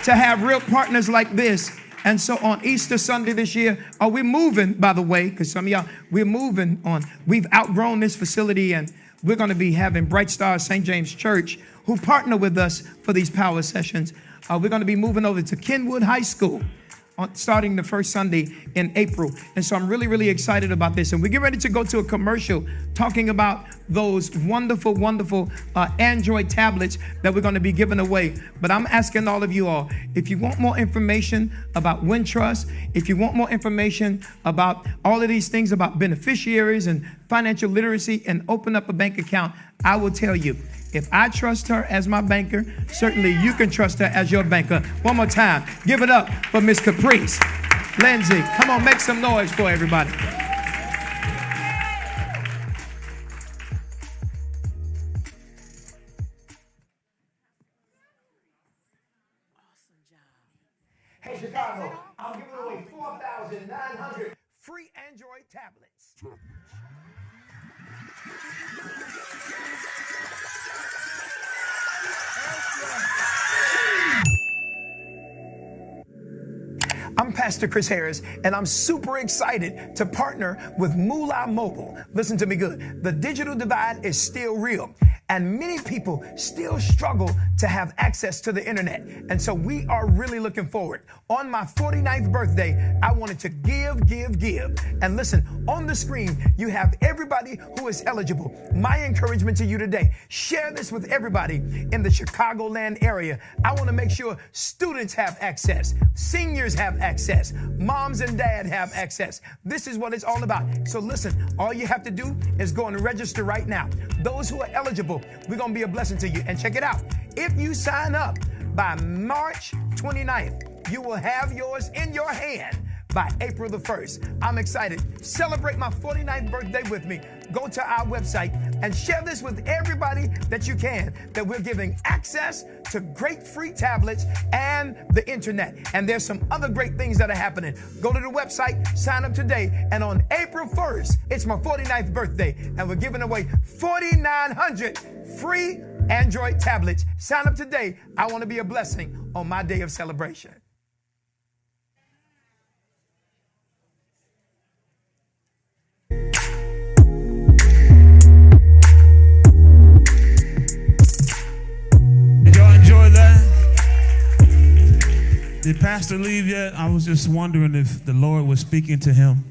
to have real partners like this. And so on Easter Sunday this year, we're moving, by the way, because some of y'all, we're moving on. We've outgrown this facility, and we're going to be having Bright Stars St. James Church, who partner with us for these power sessions. We're going to be moving over to Kenwood High School. starting the first Sunday in April. And so I'm really, really excited about this. And we get ready to go to a commercial talking about those wonderful, wonderful Android tablets that we're going to be giving away. But I'm asking all of you all, if you want more information about Wintrust, if you want more information about all of these things about beneficiaries and financial literacy and open up a bank account, I will tell you, if I trust her as my banker, certainly you can trust her as your banker. One more time, give it up for Miss Caprice. Lindsay, come on, make some noise for everybody. Hey, Chicago, I'm giving away 4,900 free Android tablets. I'm Pastor Chris Harris, and I'm super excited to partner with Moolah Mobile. Listen to me good. The digital divide is still real, and many people still struggle to have access to the internet. And so we are really looking forward. On my 49th birthday, I wanted to give. And listen, on the screen, you have everybody who is eligible. My encouragement to you today, share this with everybody in the Chicagoland area. I want to make sure students have access, seniors have access, moms and dad have access. This is what it's all about. So listen, all you have to do is go and register right now. Those who are eligible, we're going to be a blessing to you. And check it out. If you sign up by March 29th, you will have yours in your hand by April the 1st. I'm excited. Celebrate my 49th birthday with me. Go to our website and share this with everybody that you can, that we're giving access to great free tablets and the internet. And there's some other great things that are happening. Go to the website, sign up today, and on April 1st, it's my 49th birthday, and we're giving away 4,900 free Android tablets. Sign up today. I want to be a blessing on my day of celebration. Did Pastor leave yet? I was just wondering if the Lord was speaking to him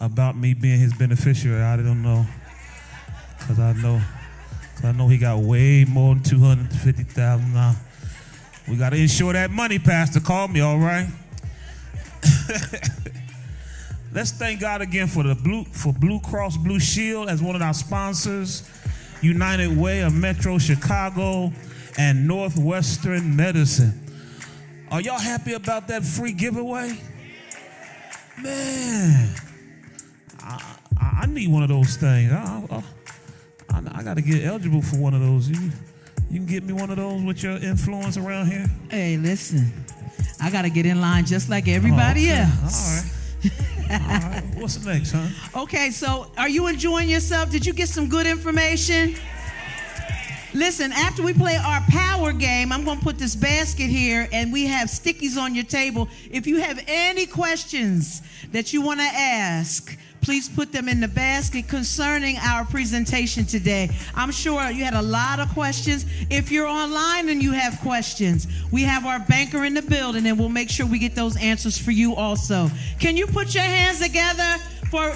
about me being his beneficiary. I don't know. Because I know he got way more than $250,000 now. We got to insure that money, Pastor. Call me, all right? Let's thank God again for Blue Cross Blue Shield as one of our sponsors, United Way of Metro Chicago, and Northwestern Medicine. Are y'all happy about that free giveaway? Man, I need one of those things. I got to get eligible for one of those. You can get me one of those with your influence around here? Hey, listen, I got to get in line just like everybody else. All right. What's next, huh? Okay, so are you enjoying yourself? Did you get some good information? Listen, after we play our power game, I'm going to put this basket here, and we have stickies on your table. If you have any questions that you want to ask, please put them in the basket concerning our presentation today. I'm sure you had a lot of questions. If you're online and you have questions, we have our banker in the building, and we'll make sure we get those answers for you also. Can you put your hands together for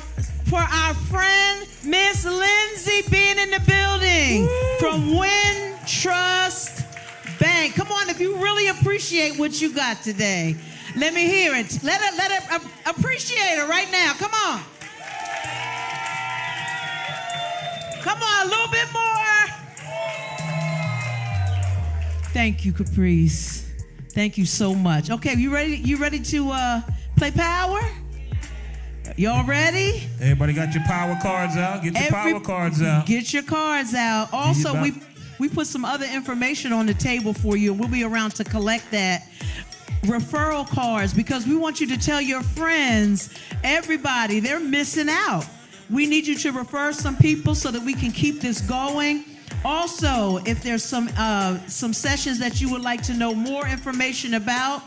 our friend, Miss Lindsay, being in the building? Woo! From Wintrust Bank. Come on, if you really appreciate what you got today, let me hear it. Let her appreciate it right now. Come on. Come on, a little bit more. Thank you, Caprice. Thank you so much. Okay, you ready to play power? Y'all ready? Everybody got your power cards out? Get your power cards out. Get your cards out. Also, we put some other information on the table for you. We'll be around to collect that. Referral cards, because we want you to tell your friends, everybody, they're missing out. We need you to refer some people so that we can keep this going. Also, if there's some sessions that you would like to know more information about,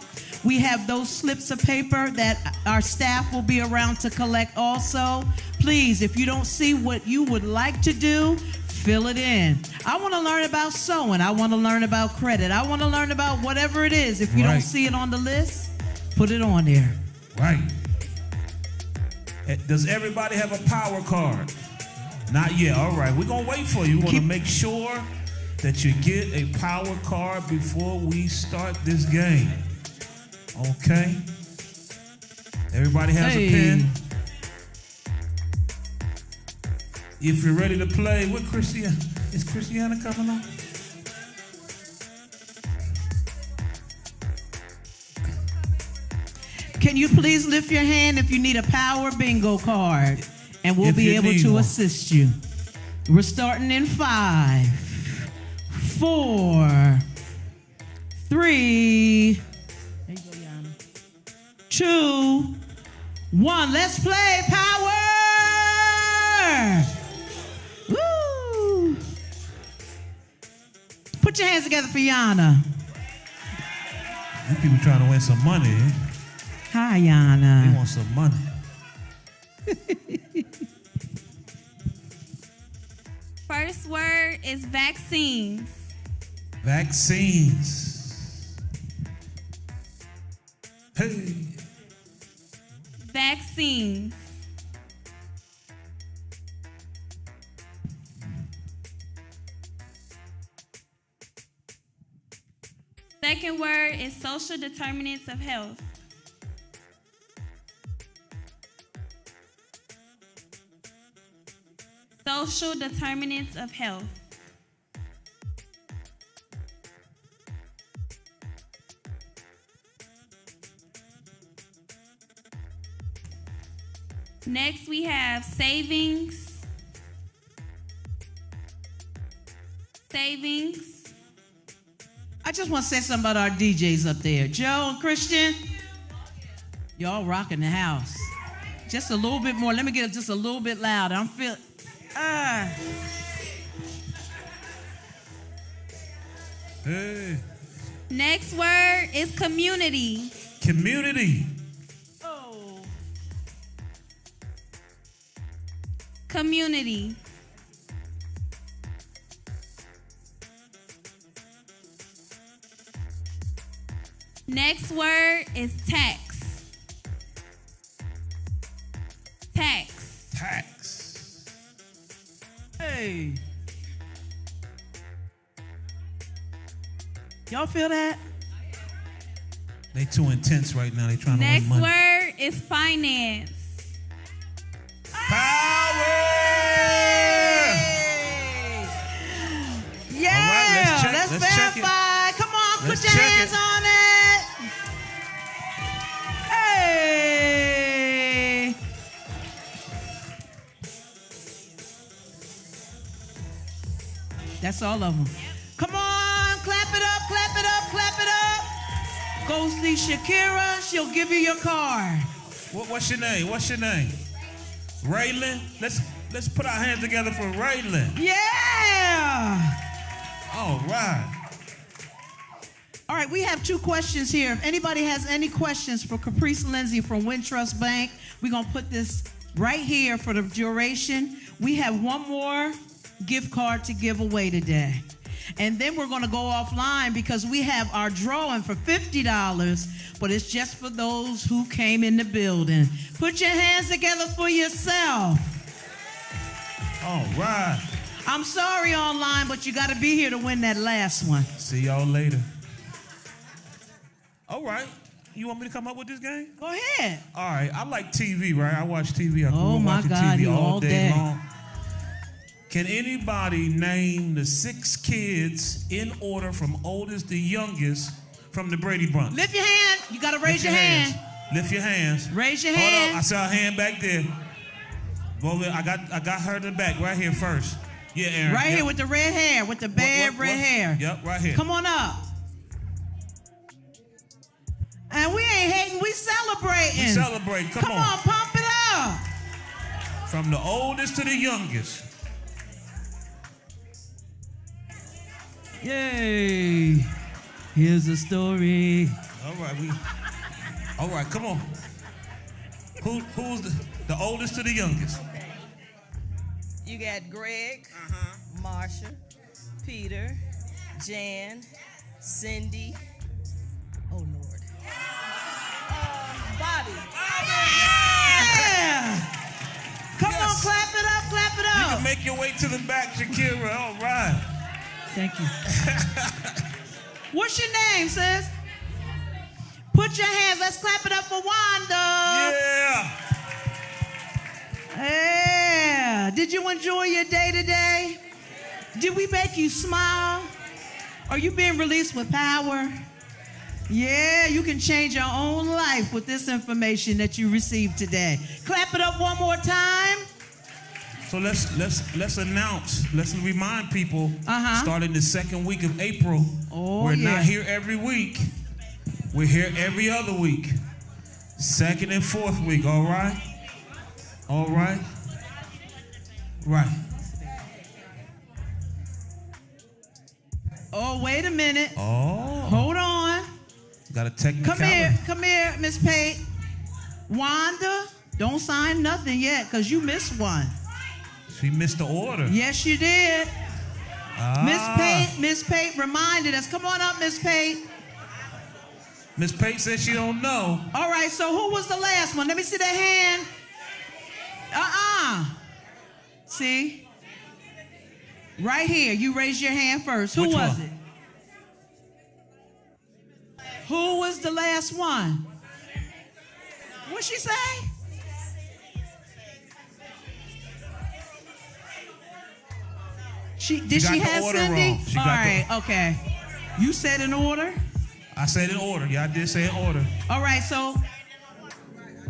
we have those slips of paper that our staff will be around to collect also. Please, if you don't see what you would like to do, fill it in. I want to learn about sewing. I want to learn about credit. I want to learn about whatever it is. If you don't see it on the list, Put it on there. Right. Does everybody have a power card? Not yet. All right. We're going to wait for you. We want to make sure that you get a power card before we start this game. Okay. Everybody has a pen. If you're ready to play, is Christiana coming on? Can you please lift your hand if you need a power bingo card, and we'll be able to assist you. We're starting in 5, 4, 3, there you go, Yana. 2, 1. Let's play power. Woo! Put your hands together for Yana. You people trying to win some money. Eh? Hi, Yana. They want some money. First word is vaccines. Vaccines. Hey. Vaccines. Second word is social determinants of health. Social determinants of health. Next, we have savings. Savings. I just want to say something about our DJs up there. Joe and Christian, y'all rocking the house. Just a little bit more. Let me get it just a little bit louder. I'm feeling. Hey. Next word is community. Community. Oh. Community. Next word is tax. Tax. Tax. Hey. Y'all feel that? They too intense right now. They trying to Next win money. word is finance. Power! Yeah, all right, let's check verify. Come on, Let's put your check hands it. on it. Hey. That's all of them. Come on, clap it up, clap it up, clap it up. Go see Shakira. She'll give you your card. What's your name? What's your name? Raylan. Let's put our hands together for Raylan. Yeah. All right. All right, we have 2 questions here. If anybody has any questions for Caprice Lindsay from Wintrust Bank, we're going to put this right here for the duration. We have one more gift card to give away today. And then we're going to go offline because we have our drawing for $50, but it's just for those who came in the building. Put your hands together for yourself. All right. I'm sorry online, but you got to be here to win that last one. See y'all later. All right. You want me to come up with this game? Go ahead. All right. I like TV, right? I watch TV. I grew Oh, up my watching God, TV you all all day day. long. Can anybody name the 6 kids in order from oldest to youngest from the Brady Bunch? Lift your hand. You got to raise your hand. Lift your hands. Raise your Hold hand. on. I saw a hand back there. Go over. I got her in the back right here first. Yeah, Aaron. Right Yep. here with the red hair, with the bad red hair. Yep, right here. Come on up. And we ain't hating, we celebrating. We celebrate. Come on. Come on, pump it up. From the oldest to the youngest. Yay. Here's a story. All right, come on. Who's the oldest to the youngest? You got Greg, Marsha, Peter, Jan, Cindy. Oh, Lord. Yeah. Come Yes. on, clap it up, clap it You up. can make your way to the back, Shakira. All right. Thank you. What's your name, sis? Put your hands. Let's clap it up for Wanda. Yeah. Yeah. Did you enjoy your day today? Did we make you smile? Are you being released with power? Yeah, you can change your own life with this information that you received today. Clap it up one more time. So let's announce, let's remind people, Uh-huh. starting the second week of April, Oh, we're yeah. not here every week. We're here every other week. Second and fourth week, all right? All right? Right. Oh, wait a minute. Oh. Hold on. Got a technicality. Come here, Miss Pate. Wanda, don't sign nothing yet, because you missed one. She missed the order. Yes, you did. Ah. Miss Pate reminded us. Come on up, Miss Pate. Miss Pate said she don't know. All right, so who was the last one? Let me see that hand. See? Right here. You raised your hand first. Who Which was one? it? Who was the last one? What'd she say? Did got she the have order Cindy? wrong. She All got right, okay. You said in order? I said in order. Yeah, I did say in order. All right, so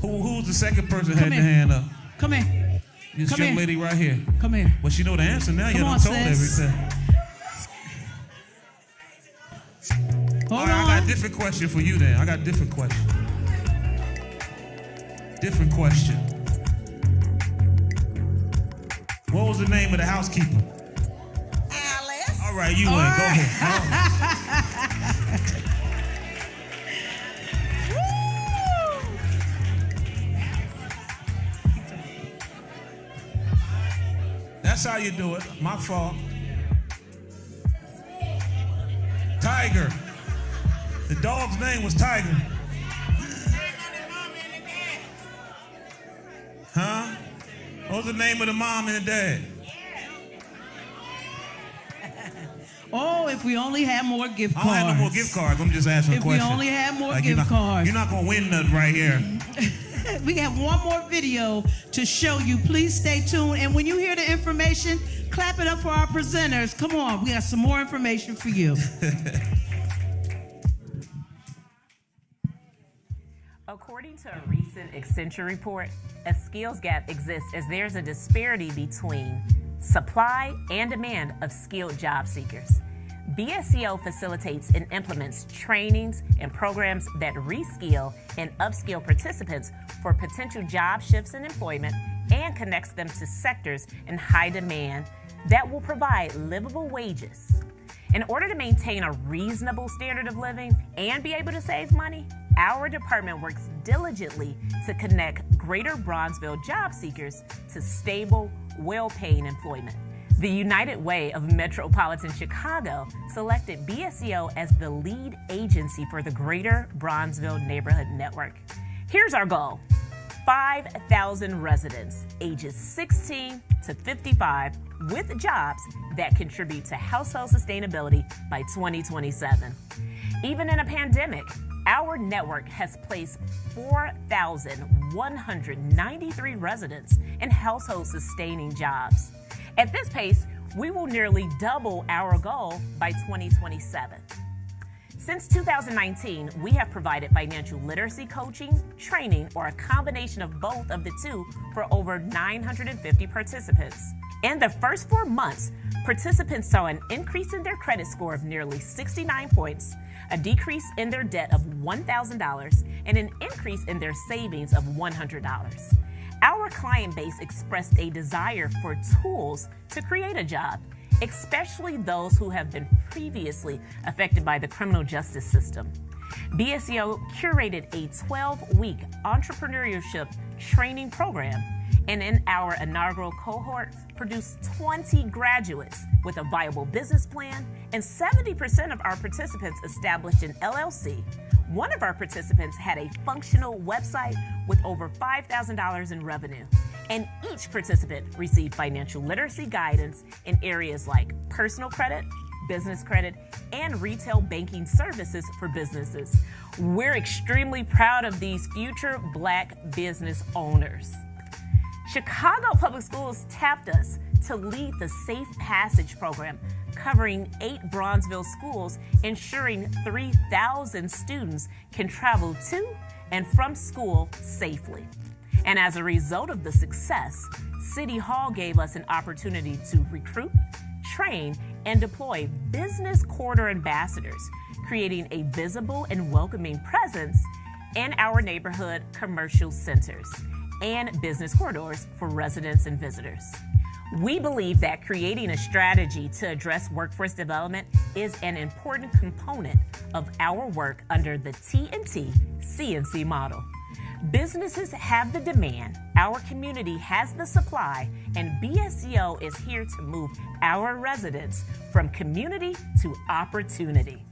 Who's the second person Come had here. their hand up? come here. This Come young here. lady right here. Come here. Well, she know the answer now. You Come done on, told sis. everything. All Hold right, I got a on. different question for you then. I got a different question. Different question. What was the name of the housekeeper? Alice. All right, you win. Go ahead. That's how you do it. My fault. Tiger. The dog's name was Tiger. Huh? What was the name of the mom and the dad? Oh, if we only had more gift I cards. don't have no more gift cards. I'm just asking a If we question. only had more Like, gift cards. You're not going to win nothing right here. We have one more video to show you. Please stay tuned. And when you hear the information, clap it up for our presenters. Come on, we got some more information for you. According to a recent Accenture report, a skills gap exists as there's a disparity between supply and demand of skilled job seekers. BSCO facilitates and implements trainings and programs that reskill and upskill participants for potential job shifts in employment and connects them to sectors in high demand that will provide livable wages. In order to maintain a reasonable standard of living and be able to save money, our department works diligently to connect Greater Bronzeville job seekers to stable, well-paying employment. The United Way of Metropolitan Chicago selected BSCO as the lead agency for the Greater Bronzeville Neighborhood Network. Here's our goal: 5,000 residents ages 16 to 55 with jobs that contribute to household sustainability by 2027. Even in a pandemic, our network has placed 4,193 residents in household sustaining jobs. At this pace, we will nearly double our goal by 2027. Since 2019, we have provided financial literacy coaching, training, or a combination of both of the two for over 950 participants. In the first 4 months, participants saw an increase in their credit score of nearly 69 points, a decrease in their debt of $1,000, and an increase in their savings of $100. Our client base expressed a desire for tools to create a job, especially those who have been previously affected by the criminal justice system. BSCO curated a 12-week entrepreneurship training program, and in our inaugural cohort, produced 20 graduates with a viable business plan, and 70% of our participants established an LLC, One of our participants had a functional website with over $5,000 in revenue. And each participant received financial literacy guidance in areas like personal credit, business credit, and retail banking services for businesses. We're extremely proud of these future Black business owners. Chicago Public Schools tapped us to lead the Safe Passage program, covering 8 Bronzeville schools, ensuring 3,000 students can travel to and from school safely. And as a result of the success, City Hall gave us an opportunity to recruit, train, and deploy business corridor ambassadors, creating a visible and welcoming presence in our neighborhood commercial centers and business corridors for residents and visitors. We believe that creating a strategy to address workforce development is an important component of our work under the T&T CNC model. Businesses have the demand, our community has the supply, and BSCO is here to move our residents from community to opportunity.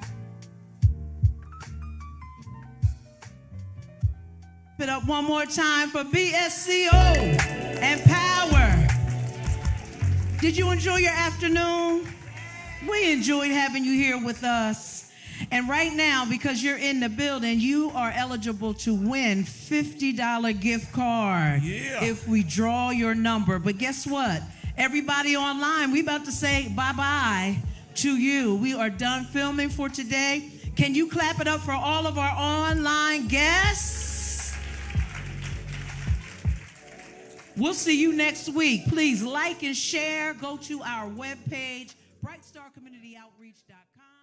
Put up one more time for BSCO and Power. Did you enjoy your afternoon? We enjoyed having you here with us. And right now, because you're in the building, you are eligible to win $50 gift card if we draw your number. But guess what? Everybody online, we about to say bye-bye to you. We are done filming for today. Can you clap it up for all of our online guests? We'll see you next week. Please like and share. Go to our webpage, brightstarcommunityoutreach.com.